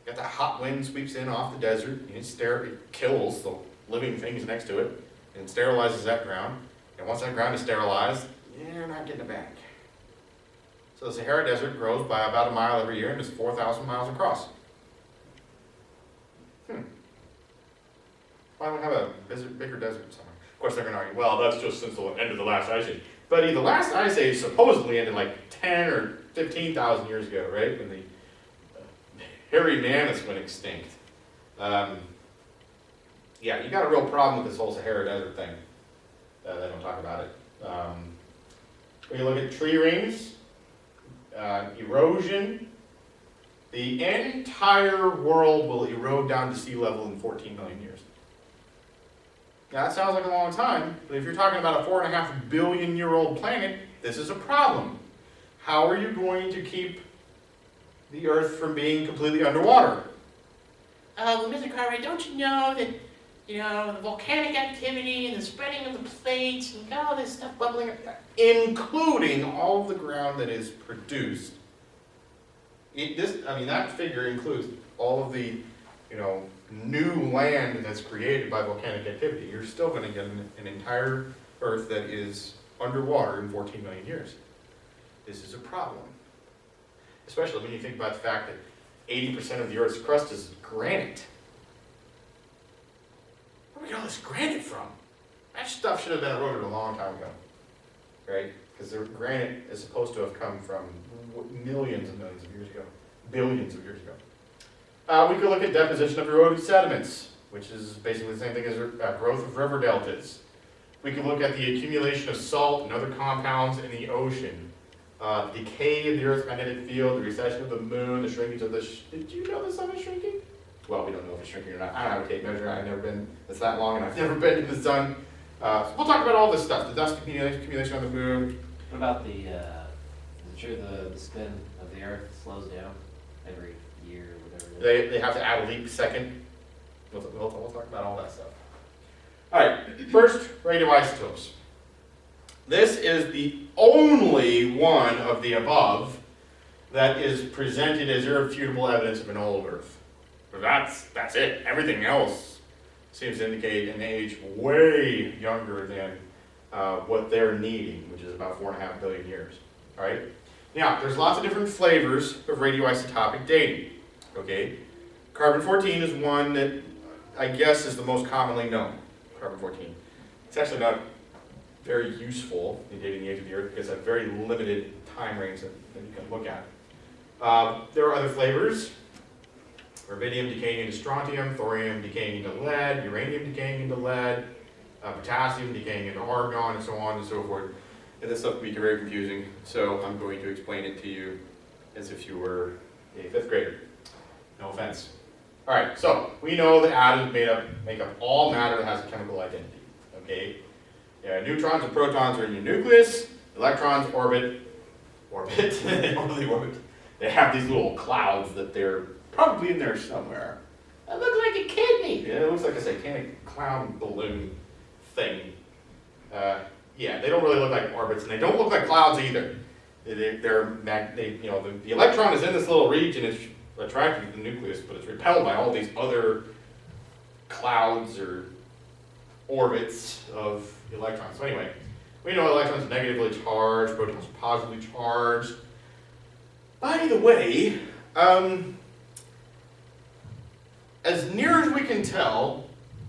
Got that hot wind sweeps in off the desert, and it kills the living things next to it, and sterilizes that ground. And once that ground is sterilized, you're not getting it back. So the Sahara Desert grows by about a mile every year, and it's 4,000 miles across. Why don't we have a bigger desert somewhere? Of course, they're going to argue, well, that's just since the end of the last ice age. But the last ice age supposedly ended like 10 or 15,000 years ago, right? When the hairy mammoths went extinct. yeah, you got a real problem with this whole Sahara Desert thing. They don't talk about it. When you look at tree rings, erosion, the entire world will erode down to sea level in 14 million years. Now that sounds like a long time, but if you're talking about a 4.5 billion year old planet, this is a problem. How are you going to keep the Earth from being completely underwater? Well, Mr. Cartwright, don't you know that, the volcanic activity and the spreading of the plates and all this stuff bubbling up, including all of the ground that is produced. That figure includes all of the, new land that's created by volcanic activity. You're still going to get an entire Earth that is underwater in 14 million years. This is a problem. Especially when you think about the fact that 80% of the Earth's crust is granite. Where do we get all this granite from? That stuff should have been eroded a long time ago, right? Because the granite is supposed to have come from millions and millions of years ago, billions of years ago. We could look at deposition of eroded sediments, which is basically the same thing as growth of river deltas. We could look at the accumulation of salt and other compounds in the ocean. Decay of the Earth's magnetic field, the recession of the moon, the shrinkage of the... Did you know the sun is shrinking? Well, we don't know if it's shrinking or not. I don't have a tape measure. I've never been... It's that long, and I've never been to the sun. So we'll talk about all this stuff. The dust accumulation on the moon. What about is it true the spin of the Earth slows down every year or whatever it is? They have to add a leap second. We'll talk about all that stuff. All right, first, radioisotopes. This is the only one of the above that is presented as irrefutable evidence of an old Earth. But that's it. Everything else seems to indicate an age way younger than what they're needing, which is about 4.5 billion years. All right. Now, there's lots of different flavors of radioisotopic dating. Okay, carbon-14 is one that I guess is the most commonly known. Carbon-14. It's actually not very useful in dating the age of the Earth because it's a very limited time range that you can look at. There are other flavors. Rubidium decaying into strontium, thorium decaying into lead, uranium decaying into lead, potassium decaying into argon, and so on and so forth. And this stuff can be very confusing, so I'm going to explain it to you as if you were a 5th grader. No offense. All right, so we know that atoms make up all matter that has a chemical identity. Okay, neutrons and protons are in your nucleus. Electrons orbit. They only orbit. They have these little clouds that they're probably in there somewhere. It looks like a kidney. Yeah, it looks like a satanic clown balloon thing. Yeah, they don't really look like orbits, and they don't look like clouds either. The electron is in this little region. It's attracted to the nucleus, but it's repelled by all these other clouds or orbits of electrons. So anyway, we know electrons are negatively charged, protons are positively charged. By the way, as near as we can tell,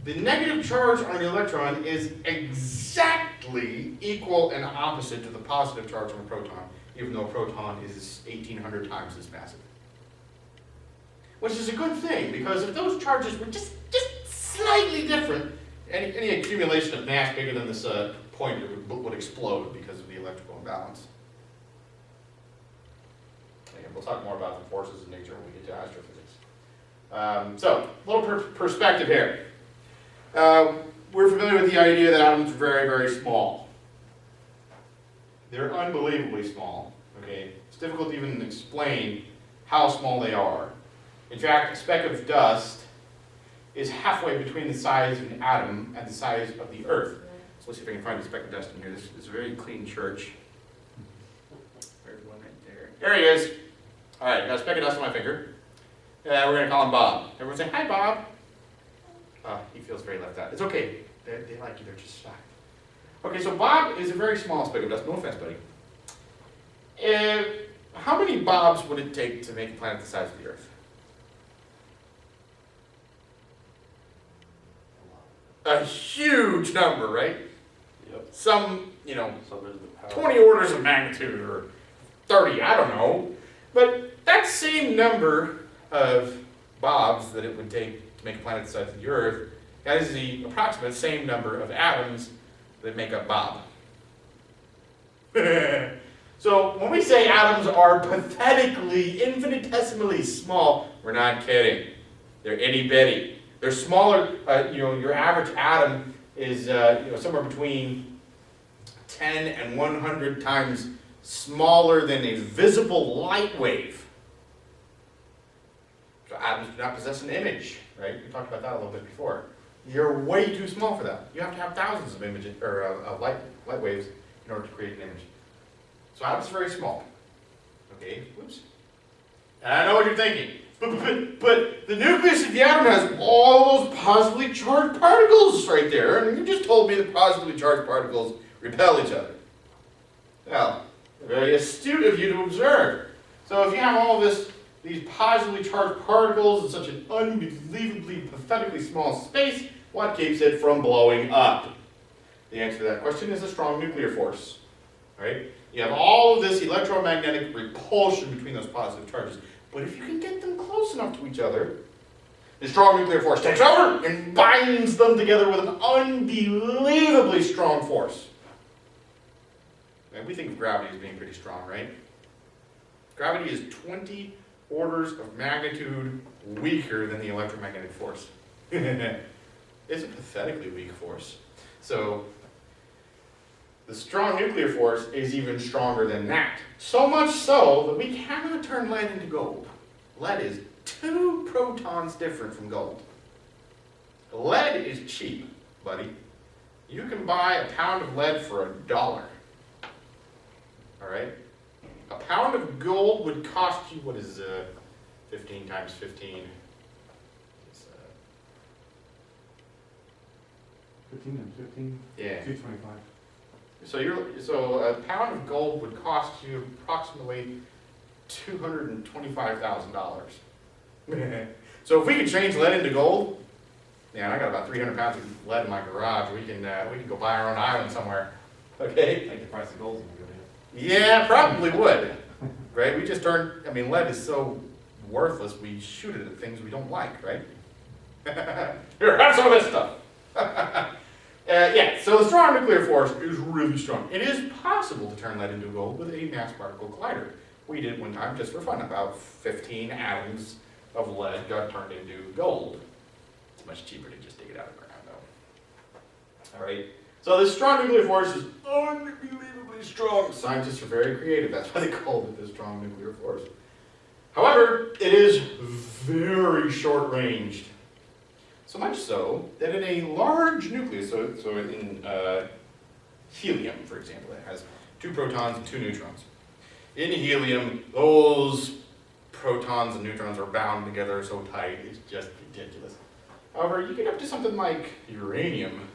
the negative charge on an electron is exactly equal and opposite to the positive charge on a proton, even though a proton is 1,800 times as massive. Which is a good thing, because if those charges were just slightly different, any accumulation of mass bigger than this pointer would explode because of the electrical imbalance. And we'll talk more about the forces of nature when we get to astrophysics. So, a little perspective here. We're familiar with the idea that atoms are very, very small. They're unbelievably small. Okay, it's difficult to even explain how small they are. In fact, a speck of dust is halfway between the size of an atom and the size of the Earth. So let's see if I can find a speck of dust in here. This is a very clean church. There's one right there. There he is. All right, got a speck of dust on my finger. We're going to call him Bob. Everyone say, hi, Bob. He feels very left out. It's okay. They like you. They're just shy. Okay, so Bob is a very small speck of dust. No offense, buddy. How many Bobs would it take to make a planet the size of the Earth? A huge number, right? Yep. Some, So there's the power. 20 orders of magnitude or 30, I don't know. But that same number of Bobs that it would take to make a planet the size of the Earth That is the approximate same number of atoms that make up Bob. So when we say atoms are pathetically, infinitesimally small, we're not kidding. They're itty bitty. They're smaller. Your average atom is somewhere between 10 and 100 times smaller than a visible light wave. So atoms do not possess an image, right? We talked about that a little bit before. You're way too small for that. You have to have thousands of images or light waves in order to create an image. So atoms are very small. Okay, whoops. And I know what you're thinking. But the nucleus of the atom has all those positively charged particles right there, and you just told me that positively charged particles repel each other. Well, very astute of you to observe. So if you have all these positively charged particles in such an unbelievably, pathetically small space, what keeps it from blowing up? The answer to that question is a strong nuclear force. Right? You have all of this electromagnetic repulsion between those positive charges. But if you can get them close enough to each other, the strong nuclear force takes over and binds them together with an unbelievably strong force. And we think of gravity as being pretty strong, right? Gravity is 20 orders of magnitude weaker than the electromagnetic force. It's a pathetically weak force. So the strong nuclear force is even stronger than that. So much so that we cannot turn lead into gold. Lead is 2 protons different from gold. Lead is cheap, buddy. You can buy a pound of lead for $1. All right? A pound of gold would cost you, 15 times 15? It's, 15 and 15? yeah. 225. So a pound of gold would cost you approximately $225,000. So if we could change lead into gold, man, I got about 300 pounds of lead in my garage. We can go buy our own island somewhere. Okay? Like the price of gold. Yeah, probably would. Right? Lead is so worthless, we shoot it at things we don't like, right? Here, have some of this stuff. So the strong nuclear force is really strong. It is possible to turn lead into gold with a mass particle collider. We did one time just for fun. About 15 atoms of lead got turned into gold. It's much cheaper to just dig it out of the ground, though. All right. So this strong nuclear force is unbelievably strong. Scientists are very creative. That's why they called it the strong nuclear force. However, it is very short-ranged. So much so that in a large nucleus, so in helium, for example, it has 2 protons and 2 neutrons. In helium, those protons and neutrons are bound together so tight, it's just ridiculous. However, you get up to something like uranium,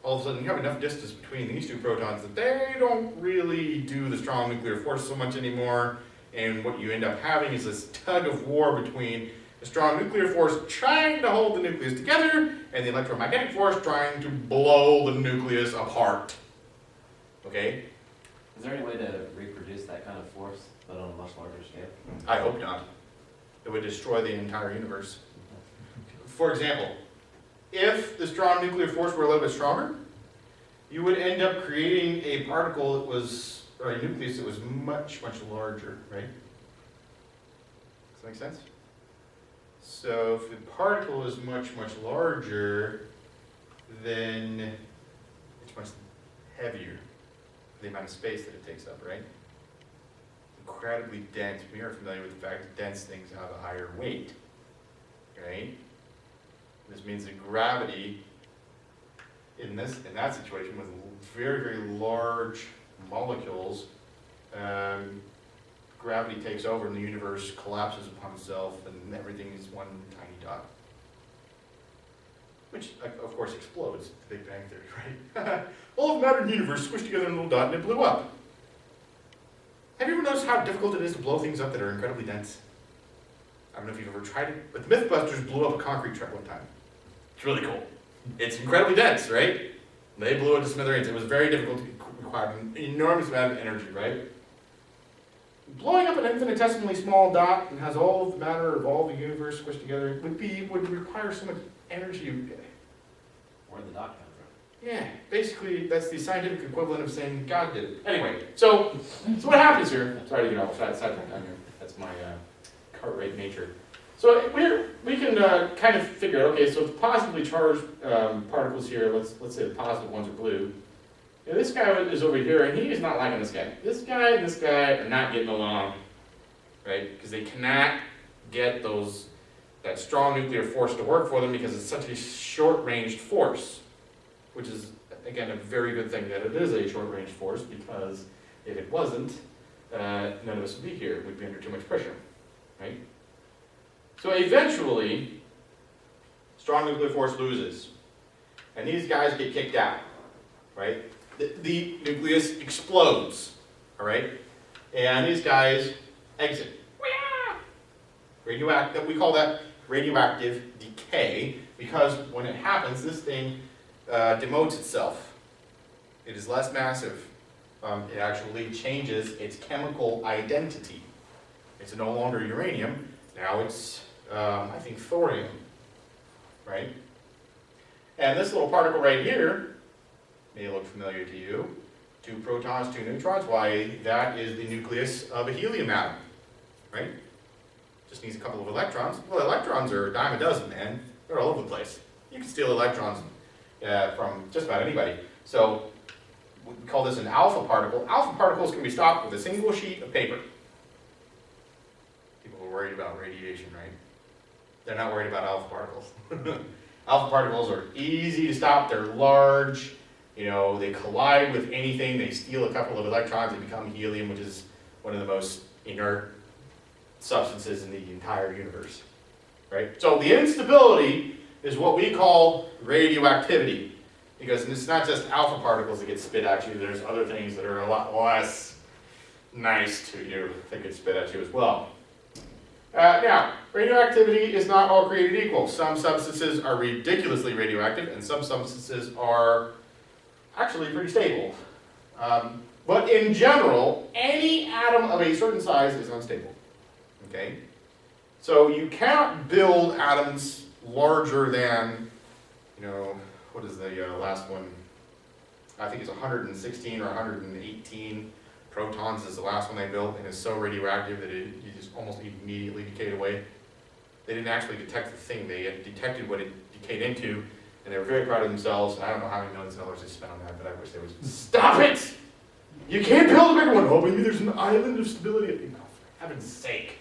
all of a sudden you have enough distance between these 2 protons that they don't really do the strong nuclear force so much anymore, and what you end up having is this tug of war between the strong nuclear force trying to hold the nucleus together, and the electromagnetic force trying to blow the nucleus apart. Okay? Is there any way to reproduce that kind of force, but on a much larger scale? I hope not. It would destroy the entire universe. For example, if the strong nuclear force were a little bit stronger, you would end up creating a particle that was, or a nucleus that was much, much larger, right? Does that make sense? So if the particle is much, much larger, then it's much heavier for the amount of space that it takes up, right? Incredibly dense. We are familiar with the fact that dense things have a higher weight, right? This means that gravity in that situation with very, very large molecules, gravity takes over and the universe collapses upon itself and everything is one tiny dot. Which, of course, explodes. The Big Bang Theory, right? All of matter in the universe squished together in a little dot and it blew up. Have you ever noticed how difficult it is to blow things up that are incredibly dense? I don't know if you've ever tried it, but the Mythbusters blew up a concrete truck one time. It's really cool. It's incredibly dense, right? They blew it to smithereens. It was very difficult to require an enormous amount of energy, right? Blowing up an infinitesimally small dot and has all of the matter of all the universe squished together would require so much energy. Where'd the dot come from? Yeah, basically, that's the scientific equivalent of saying God did it. Anyway, so what happens here, sorry to get off sidetracked on here, that's my cart rate nature. So we can kind of figure out, okay, so the positively charged particles here, let's say the positive ones are blue. And this guy is over here, and he is not liking this guy. This guy and this guy are not getting along, right? Because they cannot get that strong nuclear force to work for them because it's such a short-ranged force, which is, again, a very good thing that it is a short-range force, because if it wasn't, none of us would be here. We'd be under too much pressure, right? So eventually, strong nuclear force loses, and these guys get kicked out, right? The nucleus explodes, all right? And these guys exit. Radioactive, we call that radioactive decay, because when it happens, this thing demotes itself. It is less massive. It actually changes its chemical identity. It's no longer uranium, now it's, I think, thorium, right? And this little particle right here may look familiar to you. 2 protons, 2 neutrons. Why, that is the nucleus of a helium atom, right? Just needs a couple of electrons. Well, electrons are a dime a dozen, man. They're all over the place. You can steal electrons from just about anybody. So we call this an alpha particle. Alpha particles can be stopped with a single sheet of paper. People are worried about radiation, right? They're not worried about alpha particles. Alpha particles are easy to stop. They're large. You know, they collide with anything. They steal a couple of electrons and become helium, which is one of the most inert substances in the entire universe, right? So the instability is what we call radioactivity, because it's not just alpha particles that get spit at you. There's other things that are a lot less nice to you that get spit at you as well. Now, radioactivity is not all created equal. Some substances are ridiculously radioactive, and some substances are actually pretty stable. But in general, any atom of a certain size is unstable. Okay? So you cannot build atoms larger than, you know, what is the last one? I think it's 116 or 118 protons is the last one they built, and it's so radioactive that it just almost immediately decayed away. They didn't actually detect the thing, they had detected what it decayed into, and they were very proud of themselves. And I don't know how many millions of dollars they spent on that, but I wish they would stop it! You can't build a bigger one. Oh, maybe there's an island of stability. No, for heaven's sake.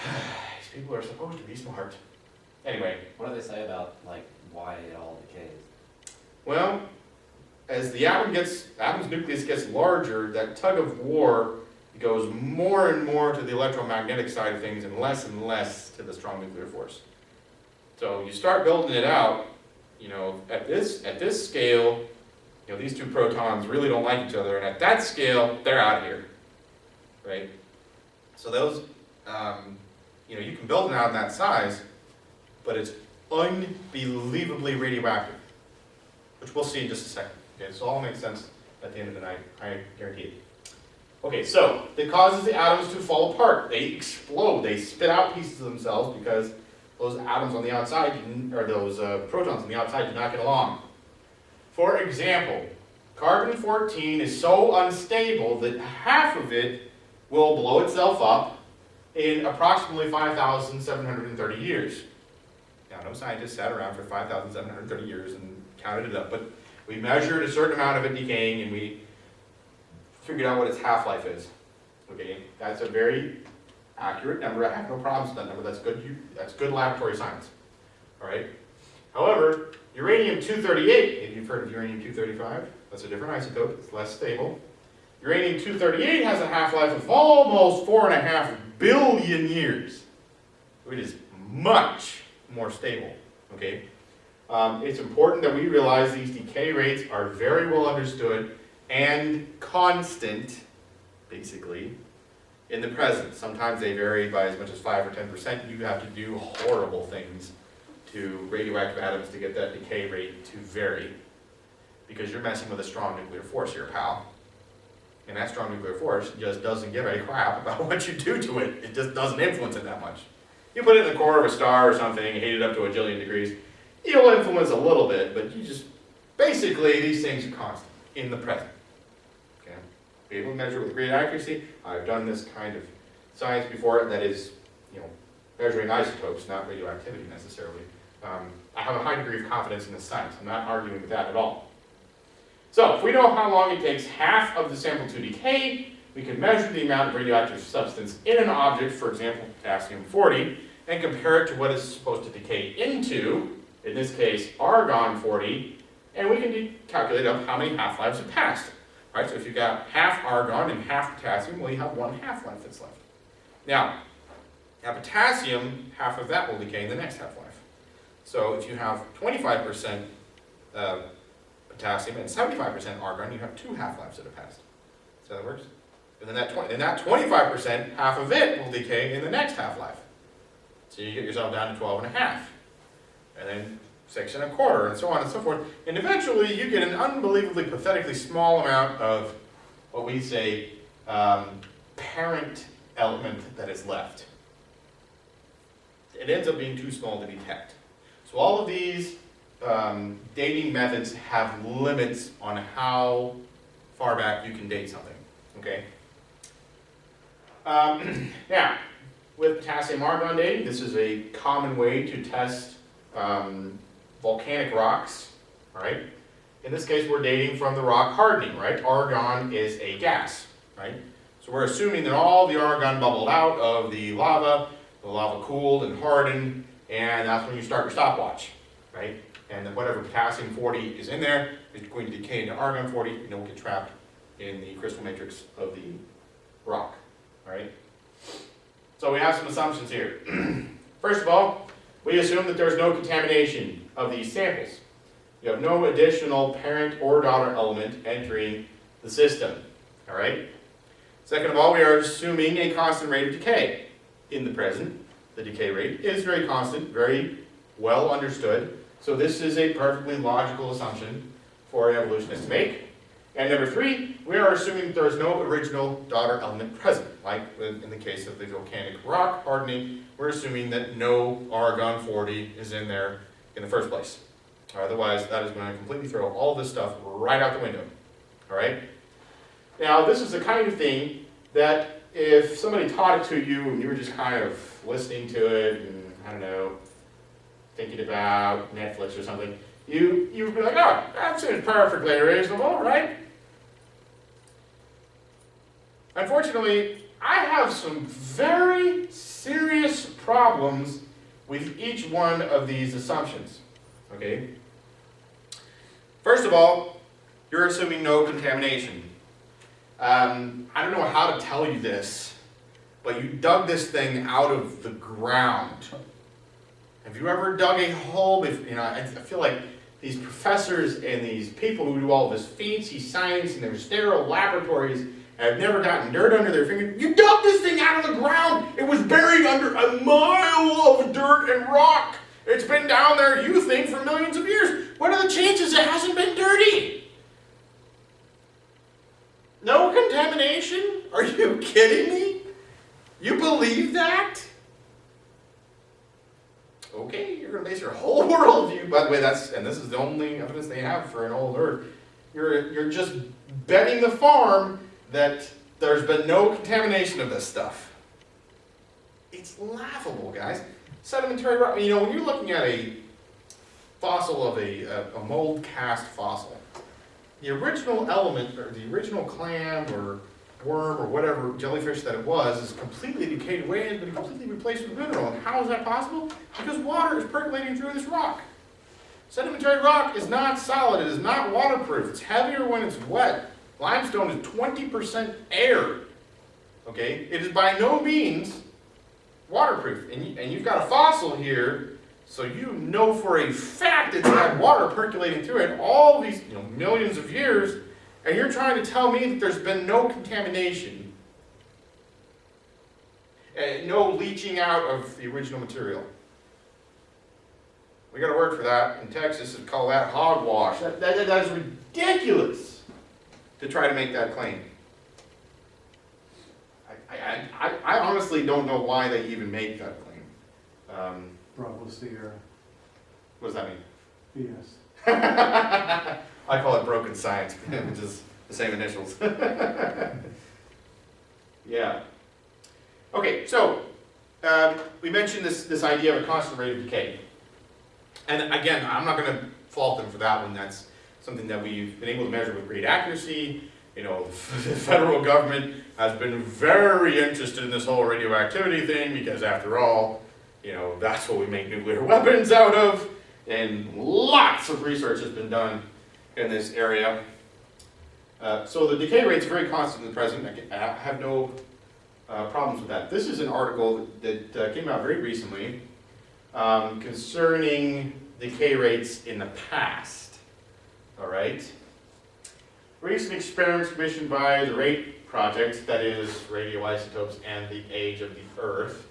These people are supposed to be smart. Anyway. What do they say about, like, why it all decays? Well, as the atom's nucleus gets larger, that tug of war goes more and more to the electromagnetic side of things and less to the strong nuclear force. So you start building it out, you know, at this scale, you know, these 2 protons really don't like each other, and at that scale, they're out of here, right? So those, you know, you can build an atom that size, but it's unbelievably radioactive, which we'll see in just a second. Okay, this all makes sense at the end of the night, I guarantee it. Okay, so it causes the atoms to fall apart. They explode. They spit out pieces of themselves because those atoms on the outside, or those protons on the outside, do not get along. For example, carbon-14 is so unstable that half of it will blow itself up in approximately 5,730 years. Now, no scientist sat around for 5,730 years and counted it up, but we measured a certain amount of it decaying, and we figured out what its half-life is. Okay, that's a very accurate number. I have no problems with that number. That's good. That's good laboratory science. All right. However, uranium-238. Maybe you've heard of uranium-235. That's a different isotope. It's less stable. Uranium-238 has a half-life of almost 4.5 billion years. It is much more stable. Okay. It's important that we realize these decay rates are very well understood and constant, basically, in the present. Sometimes they vary by as much as 5 or 10%. You have to do horrible things to radioactive atoms to get that decay rate to vary, because you're messing with a strong nuclear force here, pal. And that strong nuclear force just doesn't give a crap about what you do to it. It just doesn't influence it that much. You put it in the core of a star or something, heat it up to a jillion degrees, You'll influence a little bit, but you just, basically, these things are constant in the present. Okay? Be able to measure with great accuracy. I've done this kind of science before that is, measuring isotopes, not radioactivity necessarily. I have a high degree of confidence in this science. I'm not arguing with that at all. So, if we know how long it takes half of the sample to decay, we can measure the amount of radioactive substance in an object, for example, potassium-40, and compare it to what it's supposed to decay into, in this case, argon-40, and we can calculate up how many half-lives have passed. Right? So if you've got half argon and half potassium, well, you have one half-life that's left. Now potassium, half of that will decay in the next half-life. So if you have 25% potassium and 75% argon, you have two half-lives that have passed. See how that works? And then that 25%, half of it will decay in the next half-life. So you get yourself down to 12 and a half. And then 6 and a quarter, and so on and so forth. And eventually you get an unbelievably, pathetically small amount of what we say parent element that is left. It ends up being too small to detect. So all of these dating methods have limits on how far back you can date something. Okay. Now, with potassium argon dating, this is a common way to test volcanic rocks. All right. In this case, we're dating from the rock hardening. Right. Argon is a gas. Right. So we're assuming that all the argon bubbled out of the lava cooled and hardened, and that's when you start your stopwatch, right? And then whatever potassium-40 is in there is going to decay into argon-40, and it will get trapped in the crystal matrix of the rock, all right? So we have some assumptions here. First of all, we assume that there's no contamination of these samples. You have no additional parent or daughter element entering the system, all right? Second of all, we are assuming a constant rate of decay. In the present, the decay rate is very constant, very well understood. So this is a perfectly logical assumption for an evolutionist to make. And number three, we are assuming there is no original daughter element present. Like in the case of the volcanic rock hardening, we're assuming that no argon-40 is in there in the first place. Otherwise, that is going to completely throw all this stuff right out the window. All right? Now, this is the kind of thing that if somebody taught it to you and you were just kind of listening to it and, I don't know, thinking about Netflix or something, you would be like, oh, that seems perfectly reasonable, right? Unfortunately, I have some very serious problems with each one of these assumptions, okay? First of all, you're assuming no contamination. I don't know how to tell you this, but you dug this thing out of the ground. Have you ever dug a hole? I feel like these professors and these people who do all this fancy science in their sterile laboratories have never gotten dirt under their fingers. You dug this thing out of the ground. It was buried under a mile of dirt and rock. It's been down there, you think, for millions of years. What are the chances it hasn't been dirty? No contamination? Are you kidding me? You believe that? Okay, you're going to base your whole worldview. By the way, this is the only evidence they have for an old Earth. You're just betting the farm that there's been no contamination of this stuff. It's laughable, guys. Sedimentary rock. When you're looking at a fossil of a mold cast fossil, the original element, or the original clam, or worm, or whatever jellyfish that it was, is completely decayed away and has been completely replaced with mineral. And how is that possible? Because water is percolating through this rock. Sedimentary rock is not solid. It is not waterproof. It's heavier when it's wet. Limestone is 20% air. Okay? It is by no means waterproof. And you've got a fossil here, so you know for a fact it's had water percolating through it all these millions of years, and you're trying to tell me that there's been no contamination, no leaching out of the original material. We got a word for that. In Texas, we call that hogwash. That is ridiculous to try to make that claim. I honestly don't know why they even make that claim. Bravo Sierra. What does that mean? BS. I call it broken science, which is the same initials. Yeah. Okay, so we mentioned this idea of a constant rate of decay. And again, I'm not going to fault them for that one. That's something that we've been able to measure with great accuracy. You know, the federal government has been very interested in this whole radioactivity thing because after all, you know, that's what we make nuclear weapons out of. And lots of research has been done in this area. So the decay rate's very constant in the present. I have no problems with that. This is an article that came out very recently concerning decay rates in the past. All right. Recent experiments commissioned by the RATE project, that is radioisotopes and the age of the Earth,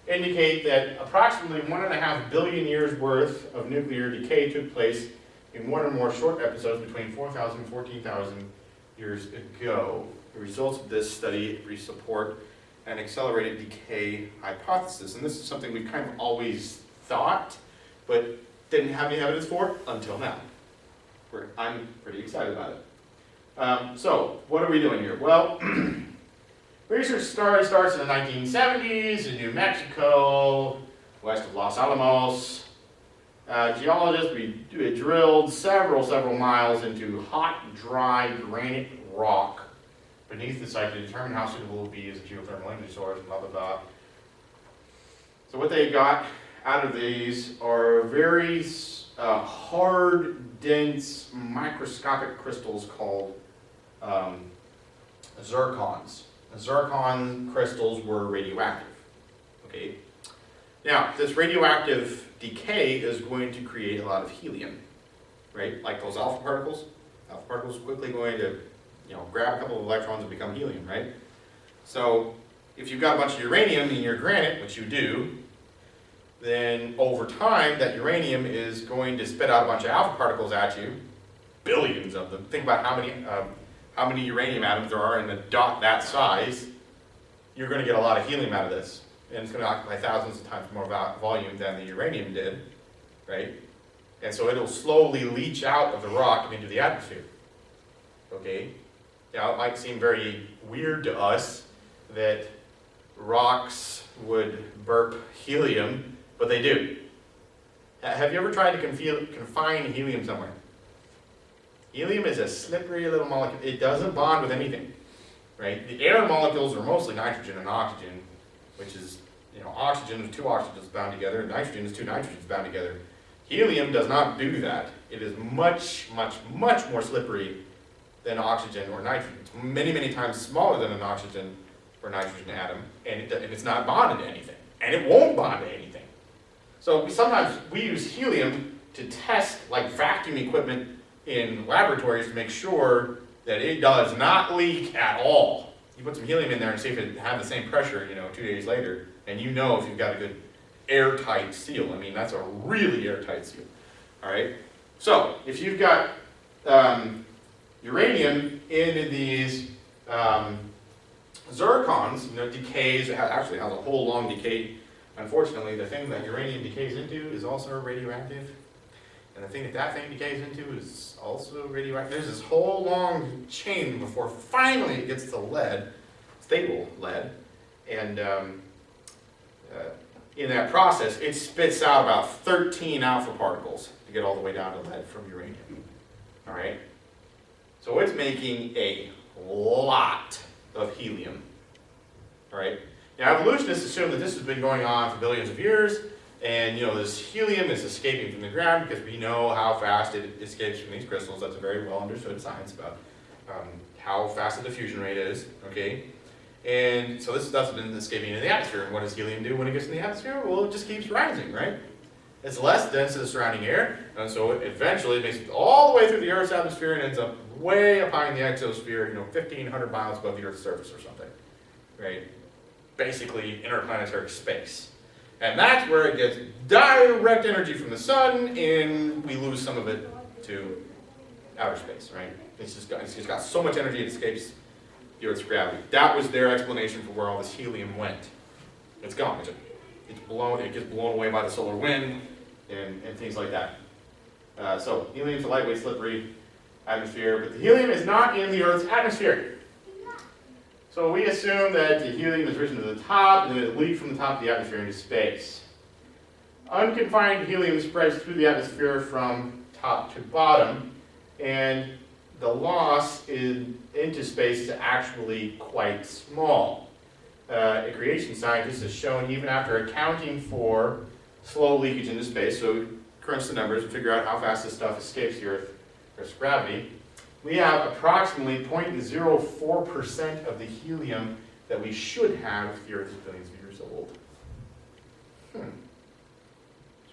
indicate that approximately 1.5 billion years worth of nuclear decay took place in one or more short episodes between 4,000 and 14,000 years ago. The results of this study support an accelerated decay hypothesis, and this is something we've kind of always thought, but didn't have any evidence for until now. I'm pretty excited about it. So, what are we doing here? Well, research starts in the 1970s in New Mexico, west of Los Alamos. Geologists, we drilled several miles into hot, dry granite rock beneath the site to determine how suitable it would be as a geothermal energy source, blah, blah, blah. So what they got out of these are very hard, dense, microscopic crystals called zircons. Zircon crystals were radioactive. Okay. Now, this radioactive decay is going to create a lot of helium, right? Like those alpha particles. Alpha particles are quickly going to, grab a couple of electrons and become helium, right? So, if you've got a bunch of uranium in your granite, which you do, then over time, that uranium is going to spit out a bunch of alpha particles at you, billions of them. Think about how many uranium atoms there are in a dot that size. You're going to get a lot of helium out of this, and it's going to occupy thousands of times more volume than the uranium did, right? And so it'll slowly leach out of the rock and into the atmosphere, okay? Now, it might seem very weird to us that rocks would burp helium, but they do. Have you ever tried to confine helium somewhere? Helium is a slippery little molecule. It doesn't bond with anything, right? The air molecules are mostly nitrogen and oxygen, which is, oxygen is two oxygens bound together, and nitrogen is two nitrogens bound together. Helium does not do that. It is much more slippery than oxygen or nitrogen. It's many times smaller than an oxygen or nitrogen atom, and it's not bonded to anything, and it won't bond to anything. So sometimes we use helium to test like vacuum equipment in laboratories to make sure that it does not leak at all. You put some helium in there and see if it had the same pressure, 2 days later, and if you've got a good airtight seal. I mean, that's a really airtight seal. All right. So if you've got uranium in these zircons, decays. It actually has a whole long decay. Unfortunately, the thing that uranium decays into is also radioactive. And the thing that thing decays into is also radioactive. There's this whole long chain before finally it gets to lead, stable lead. And in that process, it spits out about 13 alpha particles to get all the way down to lead from uranium. All right? So it's making a lot of helium. All right? Now, evolutionists assume that this has been going on for billions of years, and this helium is escaping from the ground because we know how fast it escapes from these crystals. That's a very well understood science about how fast the diffusion rate is. Okay? And so this stuff's been escaping into the atmosphere. And what does helium do when it gets in the atmosphere? Well, it just keeps rising, right? It's less dense than the surrounding air, and so it eventually makes it all the way through the Earth's atmosphere and ends up way up high in the exosphere, 1,500 miles above the Earth's surface or something, right? Basically interplanetary space. And that's where it gets direct energy from the sun, and we lose some of it to outer space, right? It's just got so much energy it escapes the Earth's gravity. That was their explanation for where all this helium went. It's gone. It gets blown away by the solar wind and things like that. So helium is a lightweight, slippery atmosphere, but the helium is not in the Earth's atmosphere. So we assume that the helium has risen to the top, and then it leaked from the top of the atmosphere into space. Unconfined helium spreads through the atmosphere from top to bottom, and the loss into space is actually quite small. A creation scientist has shown even after accounting for slow leakage into space, so we crunch the numbers and figure out how fast this stuff escapes the Earth's gravity, we have approximately 0.04% of the helium that we should have if the Earth is billions of years old. So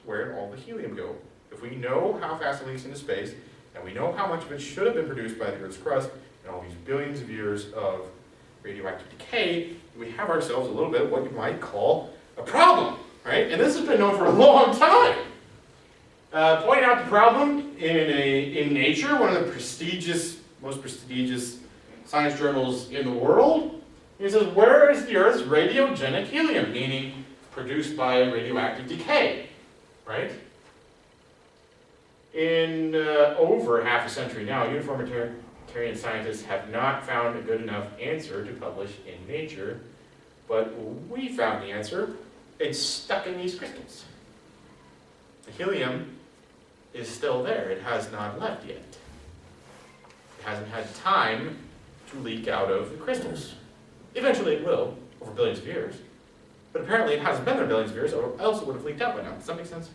where did all the helium go? If we know how fast it leaks into space, and we know how much of it should have been produced by the Earth's crust in all these billions of years of radioactive decay, we have ourselves a little bit of what you might call a problem, right? And this has been known for a long time. Pointing out the problem in Nature, one of the most prestigious science journals in the world, he says, where is the Earth's radiogenic helium, meaning produced by radioactive decay, right? In over half a century now, uniformitarian scientists have not found a good enough answer to publish in Nature, but we found the answer. It's stuck in these crystals. The helium is still there. It has not left yet. It hasn't had time to leak out of the crystals. Eventually it will, over billions of years. But apparently it hasn't been there billions of years, or else it would have leaked out by now. Does that make sense?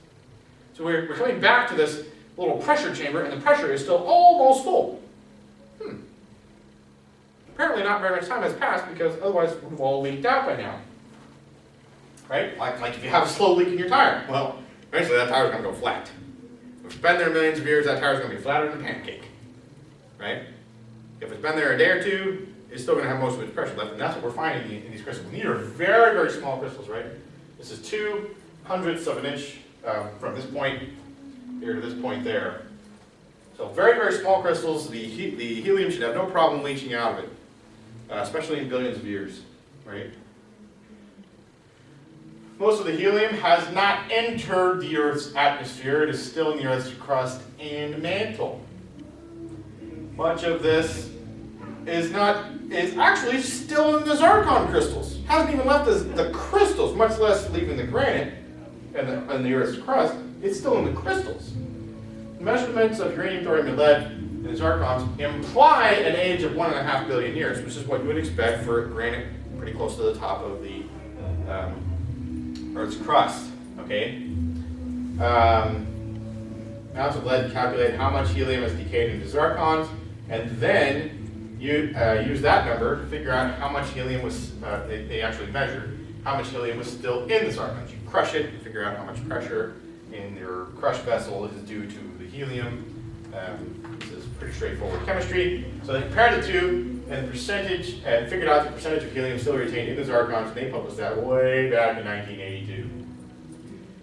So we're coming back to this little pressure chamber, and the pressure is still almost full. Apparently not very much time has passed, because otherwise it would have all leaked out by now. Right? Like if you have a slow leak in your tire. Well, eventually that tire's going to go flat. If it's been there millions of years, that tire's going to be flatter than a pancake. Right? If it's been there a day or two, it's still going to have most of its pressure left, and that's what we're finding in these crystals. And these are very, very small crystals, right? This is 2/100ths of an inch from this point here to this point there. So very, very small crystals. The helium should have no problem leaching out of it, especially in billions of years, right? Most of the helium has not entered the Earth's atmosphere. It is still in the Earth's crust and mantle. Much of this is actually still in the zircon crystals. Hasn't even left the crystals, much less leaving the granite and the Earth's crust. It's still in the crystals. Measurements of uranium, thorium, and lead in the zircons imply an age of 1.5 billion years, which is what you would expect for granite pretty close to the top of the Earth's crust. Okay. Amounts of lead calculate how much helium is decayed into zircons, and then you use that number to figure out how much helium was. They actually measured how much helium was still in the zircons. You crush it, you figure out how much pressure in your crush vessel is due to the helium. This is pretty straightforward chemistry. So they compared the two and the percentage, and figured out the percentage of helium still retained in the zircons, and they published that way back in 1982.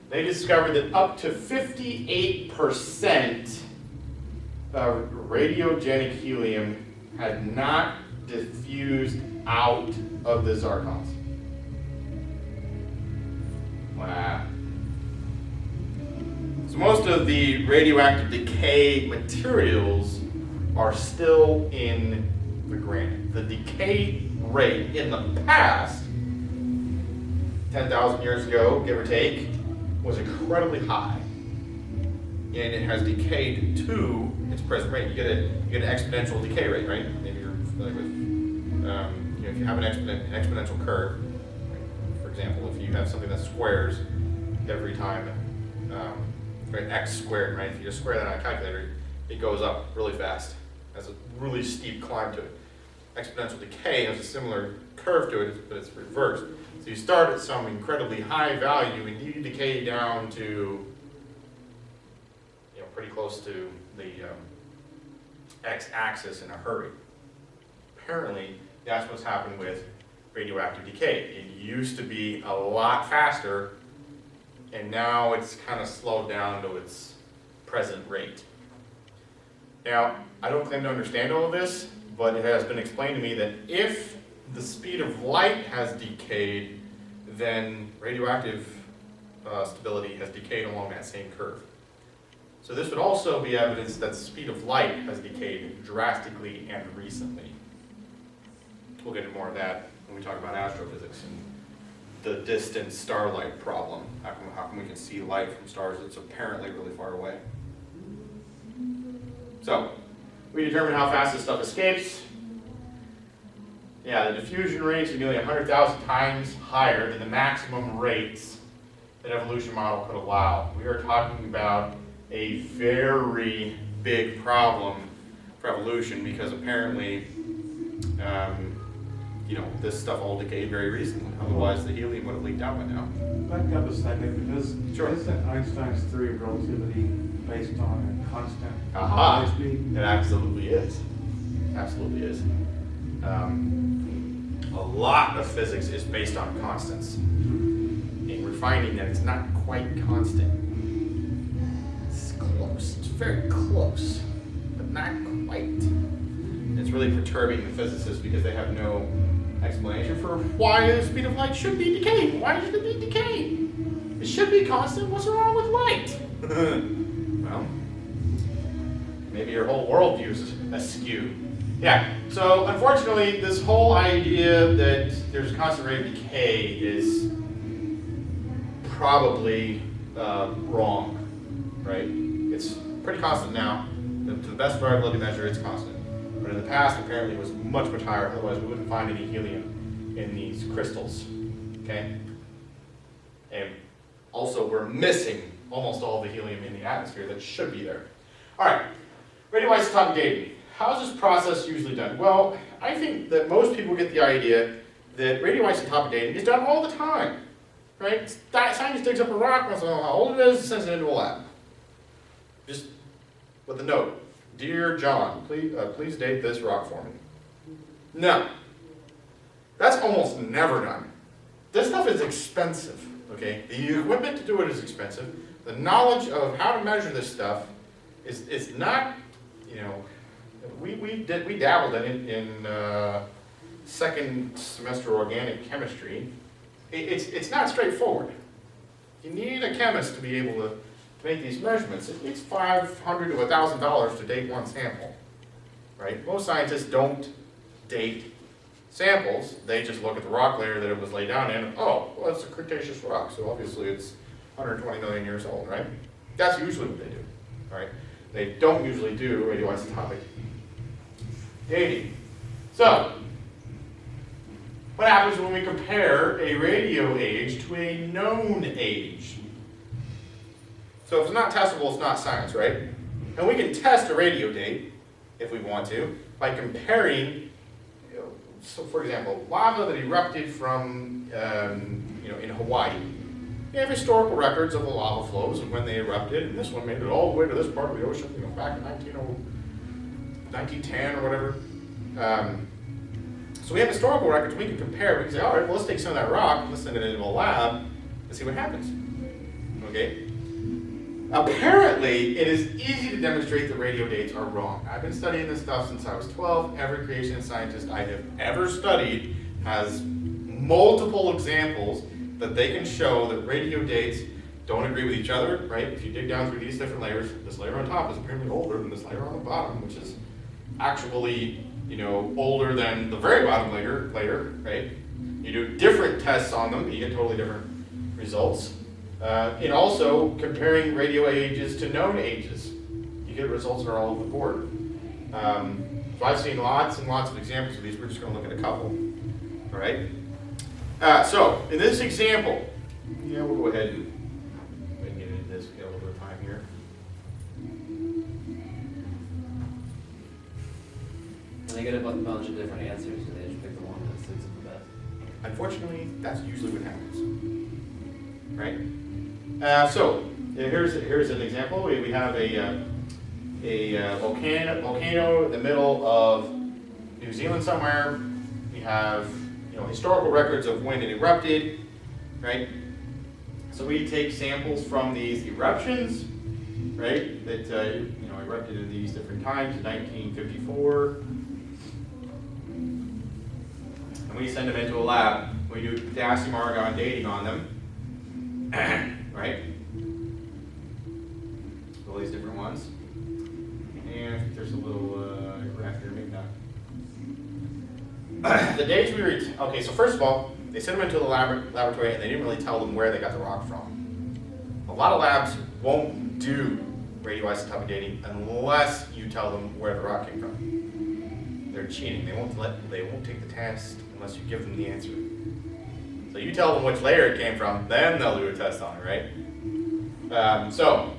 They discovered that up to 58% of radiogenic helium had not diffused out of the zircons. Wow. So most of the radioactive decay materials are still in the granite. The decay rate in the past, 10,000 years ago, give or take, was incredibly high. And it has decayed to its present rate. You get an exponential decay rate, right? Maybe you're familiar with, if you have an exponential curve, for example, if you have something that squares every time, x squared, right? If you just square that on a calculator, it goes up really fast. It has a really steep climb to it. Exponential decay has a similar curve to it, but it's reversed. So you start at some incredibly high value and you decay down to, pretty close to the x-axis in a hurry. Apparently, that's what's happened with radioactive decay. It used to be a lot faster, and now it's kind of slowed down to its present rate. Now, I don't claim to understand all of this, but it has been explained to me that if the speed of light has decayed, then radioactive stability has decayed along that same curve. So this would also be evidence that the speed of light has decayed drastically and recently. We'll get into more of that when we talk about astrophysics and the distant starlight problem. How come we can see light from stars that's apparently really far away? So, we determine how fast this stuff escapes. Yeah, the diffusion rates are nearly 100,000 times higher than the maximum rates that evolution model could allow. We are talking about a very big problem for evolution because apparently, this stuff all decayed very recently. Otherwise, the helium would have leaked out by now. Back up a second, because Sure. isn't Einstein's theory of relativity based on a constant Aha. light speed? It absolutely is. Absolutely is. A lot of physics is based on constants. And we're finding that it's not quite constant. It's close. It's very close, but not quite. And it's really perturbing the physicists because they have no explanation for why the speed of light should be decaying. Why should it be decaying? It should be constant. What's wrong with light? Well, maybe your whole worldview is askew. Yeah, so unfortunately, this whole idea that there's a constant rate of decay is probably wrong, right? It's pretty constant now. To the best of our ability to measure, it's constant. But in the past, apparently, it was much, much higher. Otherwise, we wouldn't find any helium in these crystals, okay? And also, we're missing almost all the helium in the atmosphere that should be there. All right, radioisotopic dating. How is this process usually done? Well, I think that most people get the idea that radioisotopic dating is done all the time, right? Scientist digs up a rock, wants to know how old it is, sends it into a lab. Just with a note. Dear John, please date this rock for me. No. That's almost never done. This stuff is expensive, okay? The equipment to do it is expensive. The knowledge of how to measure this stuff is not, we dabbled in it in second semester organic chemistry. It's not straightforward. You need a chemist to be able to make these measurements. It takes $500 to $1,000 to date one sample, right? Most scientists don't date samples. They just look at the rock layer that it was laid down in. Oh, well, it's a Cretaceous rock, so obviously it's 120 million years old, right? That's usually what they do, all right? They don't usually do radioisotopic dating. So, what happens when we compare a radio age to a known age? So if it's not testable, it's not science, right? And we can test a radio date, if we want to, by comparing, so for example, lava that erupted from, in Hawaii. We have historical records of the lava flows and when they erupted, and this one made it all the way to this part of the ocean, back in 1910 or whatever. So we have historical records we can compare. We can say, all right, well, let's take some of that rock, let's send it into a lab, and see what happens. Okay? Apparently, it is easy to demonstrate that radio dates are wrong. I've been studying this stuff since I was 12. Every creationist scientist I have ever studied has multiple examples that they can show that radio dates don't agree with each other, right? If you dig down through these different layers, this layer on top is apparently older than this layer on the bottom, which is actually, older than the very bottom layer, right? You do different tests on them, you get totally different results. And also comparing radio ages to known ages. You get results that are all over the board. So I've seen lots and lots of examples of these. We're just going to look at a couple. All right. So in this example, we'll go ahead and get into this. We got a little bit of time here. And they get a bunch of different answers, and they just pick the one that suits them the best. Unfortunately, that's usually what happens. Right? Here's an example. We have a volcano in the middle of New Zealand somewhere. We have historical records of when it erupted, right? So we take samples from these eruptions, right? That erupted at these different times in 1954, and we send them into a lab. We do potassium argon dating on them. Right? All these different ones. the dates okay, so first of all, they sent them into the laboratory and they didn't really tell them where they got the rock from. A lot of labs won't do radioisotopic dating unless you tell them where the rock came from. They're cheating. They won't take the test unless you give them the answer. So you tell them which layer it came from, then they'll do a test on it, right? So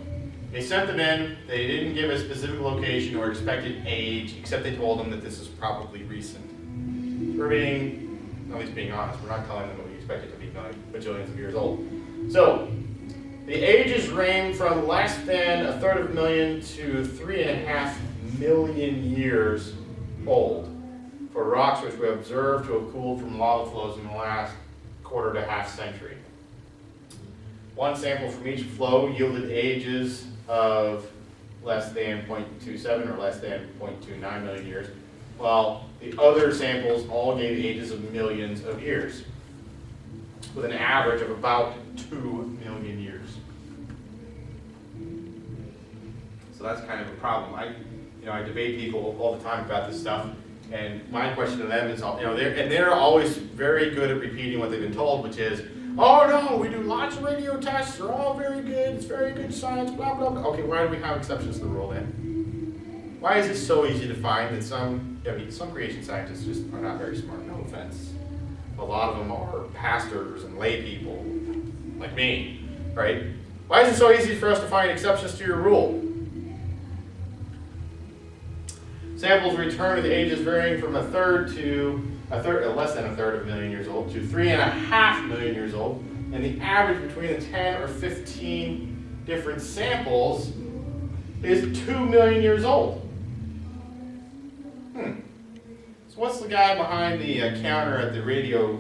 they sent them in. They didn't give a specific location or expected age, except they told them that this is probably recent. We're at least being honest. We're not telling them that we expect it to be bajillions of years old. So the ages range from less than 1/3 of a million to 3.5 million years old for rocks which we observed to have cooled from lava flows in the last quarter to half century. One sample from each flow yielded ages of less than 0.27 or less than 0.29 million years, while the other samples all gave ages of millions of years, with an average of about 2 million years. So that's kind of a problem. I debate people all the time about this stuff, and my question to them is, they're always very good at repeating what they've been told, which is, oh no, we do lots of radio tests, they're all very good, it's very good science, blah, blah, blah. Okay, why do we have exceptions to the rule then? Why is it so easy to find that some creation scientists just are not very smart, no offense. A lot of them are pastors and lay people, like me, right? Why is it so easy for us to find exceptions to your rule? Samples returned with ages varying from less than 1/3 of a million years old to 3.5 million years old, and the average between the 10 or 15 different samples is 2 million years old. So what's the guy behind the counter at the radio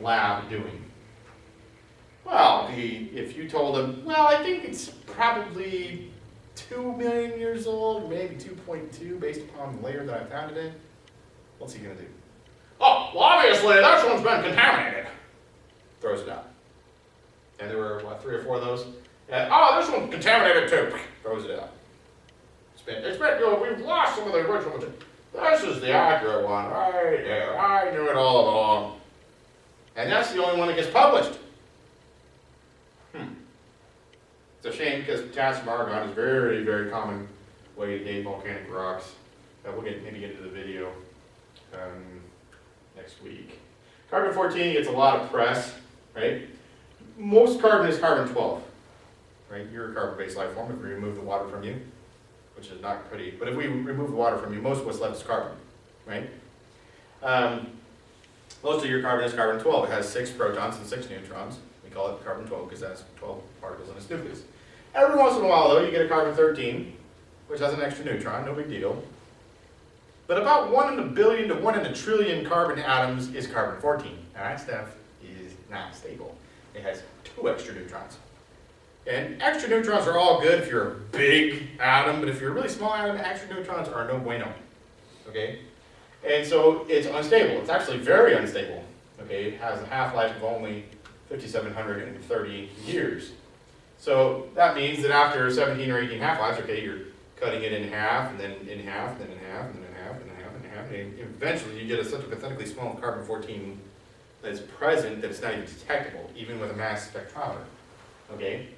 lab doing? Well, if you told him, well, I think it's probably 2 million years old, maybe 2.2, based upon the layer that I found it in, what's he going to do? Oh, well, obviously, that one's been contaminated. Throws it out. And there were, 3 or 4 of those? And, oh, this one's contaminated too. Throws it out. We've lost some of the original material. This is the accurate one. Right there. I knew it all along. And that's the only one that gets published. It's a shame because potassium argon is a very, very common way to date volcanic rocks. We'll maybe get into the video next week. Carbon-14 gets a lot of press, right? Most carbon is carbon-12, right? You're a carbon-based life form if we remove the water from you, which is not pretty. But if we remove the water from you, most of what's left is carbon, right? Most of your carbon is carbon-12. It has 6 protons and 6 neutrons. We call it carbon-12 because it has 12 particles in its nucleus. Every once in a while, though, you get a carbon-13, which has an extra neutron, no big deal. But about 1 in a billion to 1 in a trillion carbon atoms is carbon-14. Now that stuff is not stable. It has 2 extra neutrons. And extra neutrons are all good if you're a big atom, but if you're a really small atom, extra neutrons are no bueno. Okay? And so it's unstable. It's actually very unstable. Okay? It has a half-life of only 5,730 years. So that means that after 17 or 18 half-lives, okay, you're cutting it in half, and then in half, and then in half, and then in half, and in half, and in half, and eventually you get such a pathetically small carbon-14 that is present that it's not even detectable, even with a mass spectrometer. Okay?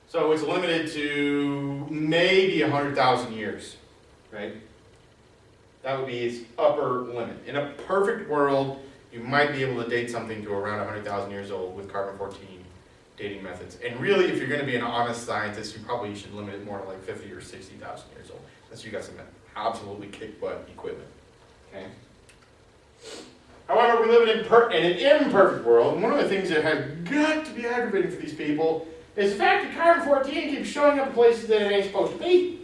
So it's limited to maybe 100,000 years, right? That would be its upper limit. In a perfect world, you might be able to date something to around 100,000 years old with carbon-14 dating methods. And really, if you're going to be an honest scientist, you probably should limit it more to like 50 or 60,000 years old. Unless you got some absolutely kick-butt equipment. Okay? However, we live in an imperfect world, and one of the things that has got to be aggravating for these people is the fact that carbon-14 keeps showing up in places that it ain't supposed to be.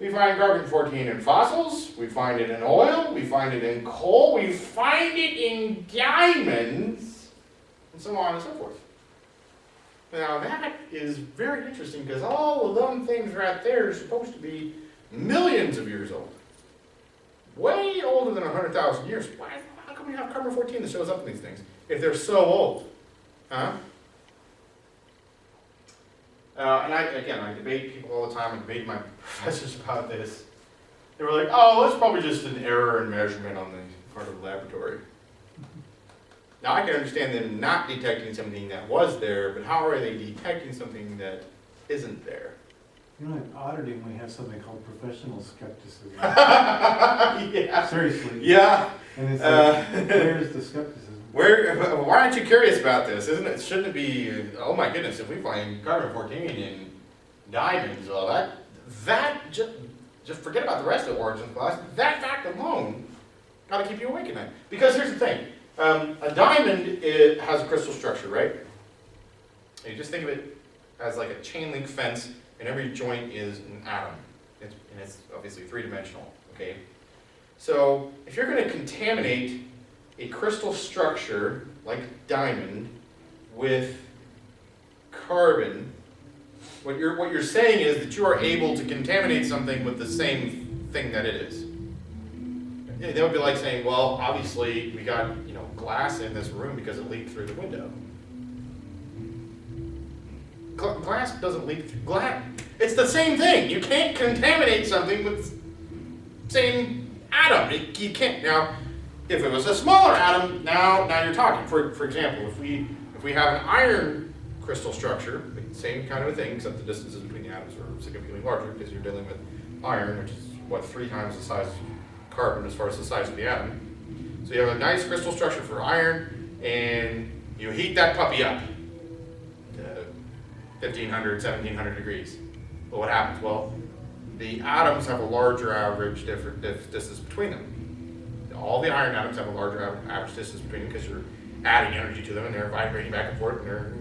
We find carbon-14 in fossils, we find it in oil, we find it in coal, we find it in diamonds, and so on and so forth. Now that is very interesting because all of them things right there are supposed to be millions of years old. Way older than 100,000 years. How come we have carbon-14 that shows up in these things if they're so old? Huh? And I debate people all the time. I debate my professors about this. They were like, oh, that's probably just an error in measurement on the part of the laboratory. Now I can understand them not detecting something that was there, but how are they detecting something that isn't there? You know, in auditing, we have something called professional skepticism. Yeah. Seriously. Yeah. And it's like, where's the skepticism? Why aren't you curious about this? Shouldn't it be, oh my goodness, if we find carbon-14 in diamonds, well that just forget about the rest of the origins class, that fact alone gotta keep you awake at night. Because here's the thing, a diamond, it has a crystal structure, right? And you just think of it as like a chain link fence, and every joint is an atom. And it's obviously three-dimensional, okay? So if you're gonna contaminate a crystal structure like diamond with carbon, what you're saying is that you are able to contaminate something with the same thing that it is. That would be like saying, well, obviously we got glass in this room because it leaked through the window. Glass doesn't leak through glass. It's the same thing. You can't contaminate something with the same atom. You can't. Now, if it was a smaller atom, now you're talking. For example, if we have an iron crystal structure, same kind of a thing, except the distances between the atoms are significantly larger because you're dealing with iron, which is 3 times the size of carbon as far as the size of the atom. So you have a nice crystal structure for iron, and you heat that puppy up to 1500, 1700 degrees. But what happens? Well, the atoms have a larger average distance between them. All the iron atoms have a larger average distance between them because you're adding energy to them, and they're vibrating back and forth, and they're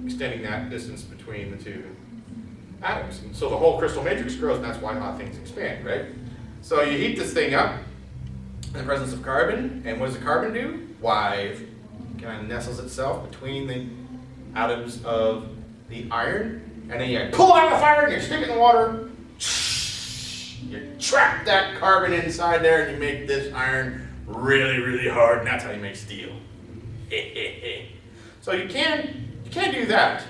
extending that distance between the two atoms. And so the whole crystal matrix grows, and that's why hot things expand, right? So you heat this thing up in the presence of carbon, and what does the carbon do? Why, it kind of nestles itself between the atoms of the iron, and then you pull out the fire and you stick it in the water. You trap that carbon inside there, and you make this iron really, really hard, and that's how you make steel. So you can't do that.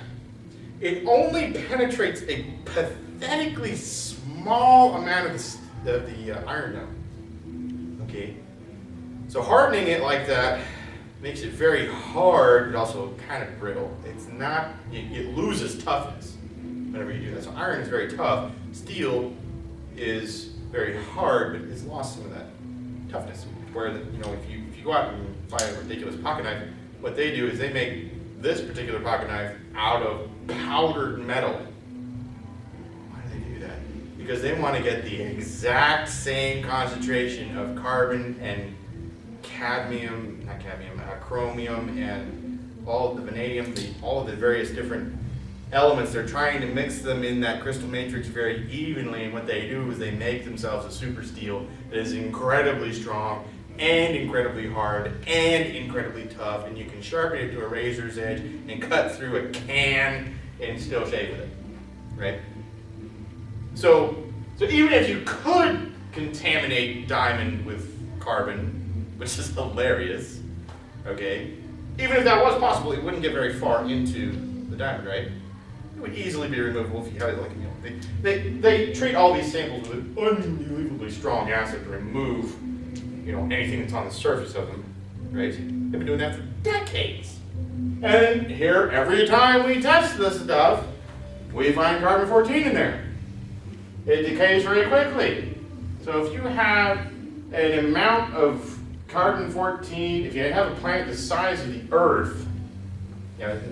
It only penetrates a pathetically small amount of the iron now. Okay? So hardening it like that makes it very hard, but also kind of brittle. It's not, it loses toughness whenever you do that. So iron is very tough. Steel is very hard, but it's lost some of that toughness. Where if you go out and buy a ridiculous pocket knife, what they do is they make this particular pocket knife out of powdered metal. Why do they do that? Because they want to get the exact same concentration of carbon and chromium and all of the vanadium, all of the various different elements. They're trying to mix them in that crystal matrix very evenly, and what they do is they make themselves a super steel that is incredibly strong and incredibly hard and incredibly tough, and you can sharpen it to a razor's edge and cut through a can and still shave with it, right? So even if you could contaminate diamond with carbon, which is hilarious, okay? Even if that was possible, it wouldn't get very far into the diamond, right? It would easily be removable if you had it they treat all these samples with unbelievably strong acid to remove, anything that's on the surface of them, right? They've been doing that for decades. And here, every time we test this stuff, we find carbon-14 in there. It decays very quickly. So if you have an amount of carbon-14, if you have a planet the size of the Earth, as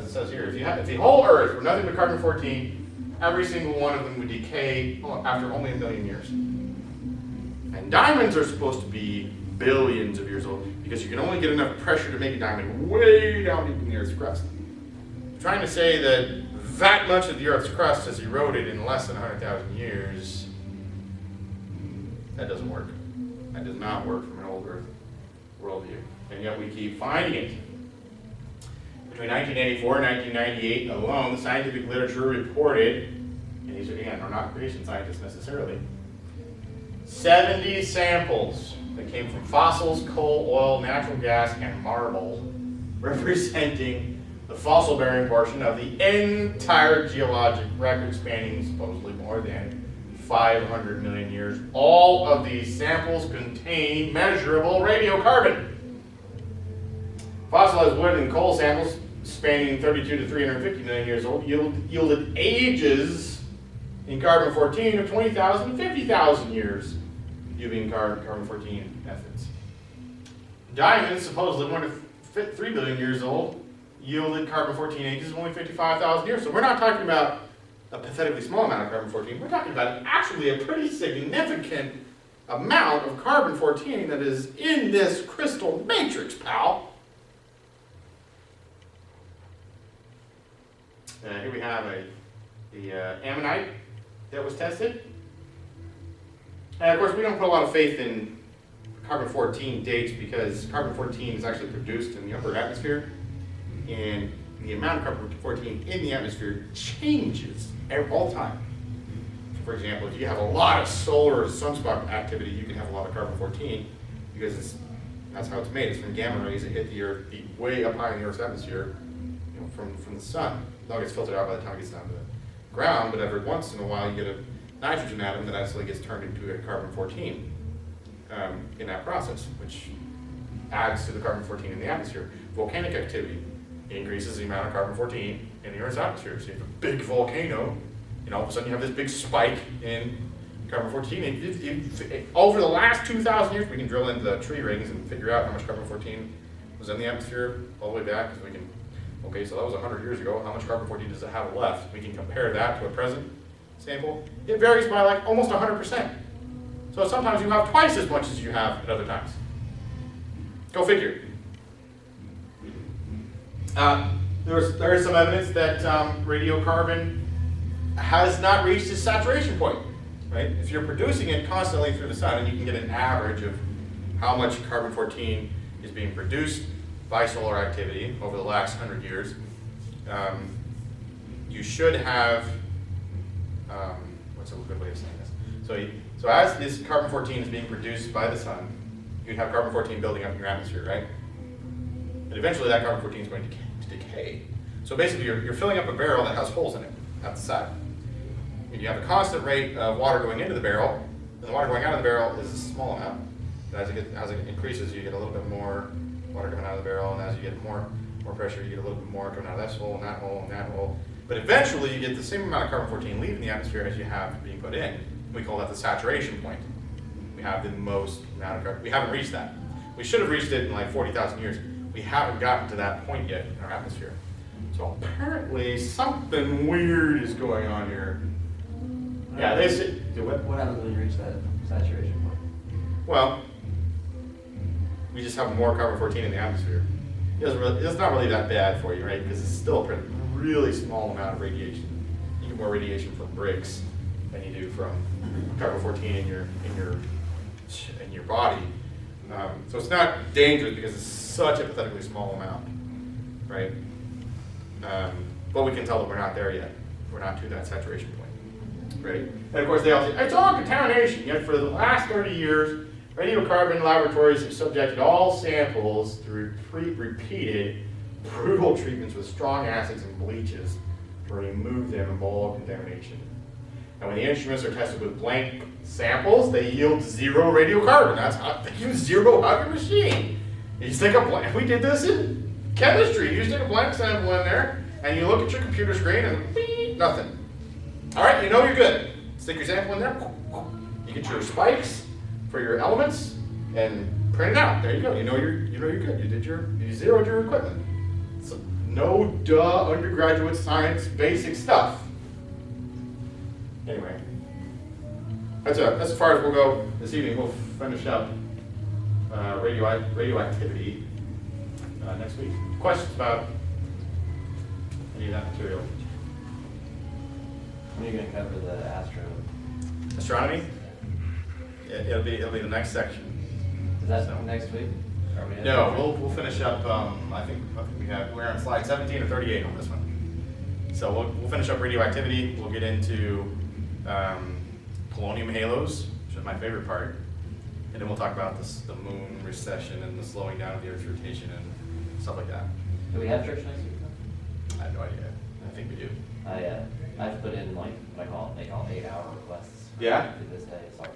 it says here, if the whole Earth were nothing but carbon-14, every single one of them would decay after only 1 million years. And diamonds are supposed to be billions of years old because you can only get enough pressure to make a diamond way down deep in the Earth's crust. Trying to say that much of the Earth's crust has eroded in less than 100,000 years, that doesn't work. That does not work from an old Earth worldview. And yet we keep finding it. Between 1984 and 1998 alone, the scientific literature reported, and these again are not creation scientists necessarily, 70 samples that came from fossils, coal, oil, natural gas, and marble, representing the fossil-bearing portion of the entire geologic record spanning supposedly more than 500 million years. All of these samples contain measurable radiocarbon. Fossilized wood and coal samples spanning 32 to 350 million years old yielded ages in carbon-14 of 20,000 to 50,000 years using carbon-14 methods. Diamonds, supposedly more than 3 billion years old, yielded carbon-14 ages of only 55,000 years. So we're not talking about a pathetically small amount of carbon-14. We're talking about actually a pretty significant amount of carbon-14 that is in this crystal matrix, pal. Here we have the ammonite that was tested. And of course, we don't put a lot of faith in carbon-14 dates because carbon-14 is actually produced in the upper atmosphere, and the amount of carbon-14 in the atmosphere changes all the time. So for example, if you have a lot of solar or sunspot activity, you can have a lot of carbon-14 because that's how it's made. It's from gamma rays that hit the Earth, way up high in the Earth's atmosphere, from the sun. It all gets filtered out by the time it gets down to the ground, but every once in a while you get a nitrogen atom that actually gets turned into a carbon-14 in that process, which adds to the carbon-14 in the atmosphere. Volcanic activity increases the amount of carbon-14 in the Earth's atmosphere. So you have a big volcano, and all of a sudden you have this big spike in carbon-14. Over the last 2,000 years, we can drill into the tree rings and figure out how much carbon-14 was in the atmosphere all the way back, because we can, okay, so that was 100 years ago. How much carbon-14 does it have left? We can compare that to a present sample. It varies by like almost 100%. So sometimes you have twice as much as you have at other times. Go figure. There is some evidence that radiocarbon has not reached its saturation point, right? If you're producing it constantly through the sun, and you can get an average of how much carbon-14 is being produced by solar activity over the last 100 years, you should have, what's a good way of saying this? So as this carbon-14 is being produced by the sun, you'd have carbon-14 building up in your atmosphere, right? And eventually that carbon-14 is going to decay. So basically you're filling up a barrel that has holes in it at the side. And you have a constant rate of water going into the barrel, and the water going out of the barrel is a small amount. And as it increases, you get a little bit more water coming out of the barrel, and as you get more pressure, you get a little bit more coming out of this hole, and that hole, and that hole. But eventually you get the same amount of carbon-14 leaving the atmosphere as you have being put in. We call that the saturation point. We have the most amount of carbon. We haven't reached that. We should have reached it in like 40,000 years. We haven't gotten to that point yet in our atmosphere. So apparently something weird is going on here. Yeah, they say, What happens when you reach that saturation point? well, we just have more carbon-14 in the atmosphere. It's not really that bad for you, right? Because it's still a really small amount of radiation. You get more radiation from bricks than you do from carbon-14 in your body. So it's not dangerous because it's such a pathetically small amount, right? But we can tell that we're not there yet. We're not to that saturation point, right? And of course they all say, it's all contamination. Yet for the last 30 years, radiocarbon laboratories have subjected all samples to repeated brutal treatments with strong acids and bleaches to remove them of all contamination. And when the instruments are tested with blank samples, they yield 0 radiocarbon. That's how they use 0 out of your machine. You stick a blank, we did this in chemistry. You stick a blank sample in there, and you look at your computer screen, and beep, nothing. All right, you know you're good. Stick your sample in there. You get your spikes for your elements, and print it out. There you go. You know you're good. You zeroed your equipment. So no duh undergraduate science basic stuff. Anyway, that's as far as we'll go this evening. We'll finish up radioactivity next week. Questions about any of that material? When are you going to cover the Astronomy? It'll be the next section. Is that So- next week? No, we'll finish up. I think we're on slide 17 or 38 on this one. So we'll finish up radioactivity. We'll get into polonium halos, which is my favorite part, and then we'll talk about the moon recession and the slowing down of the Earth's rotation and stuff like that. Do we have church next week? I have no idea. I think we do. I have to put in like what they call 8-hour requests Yeah? To this day, sorry.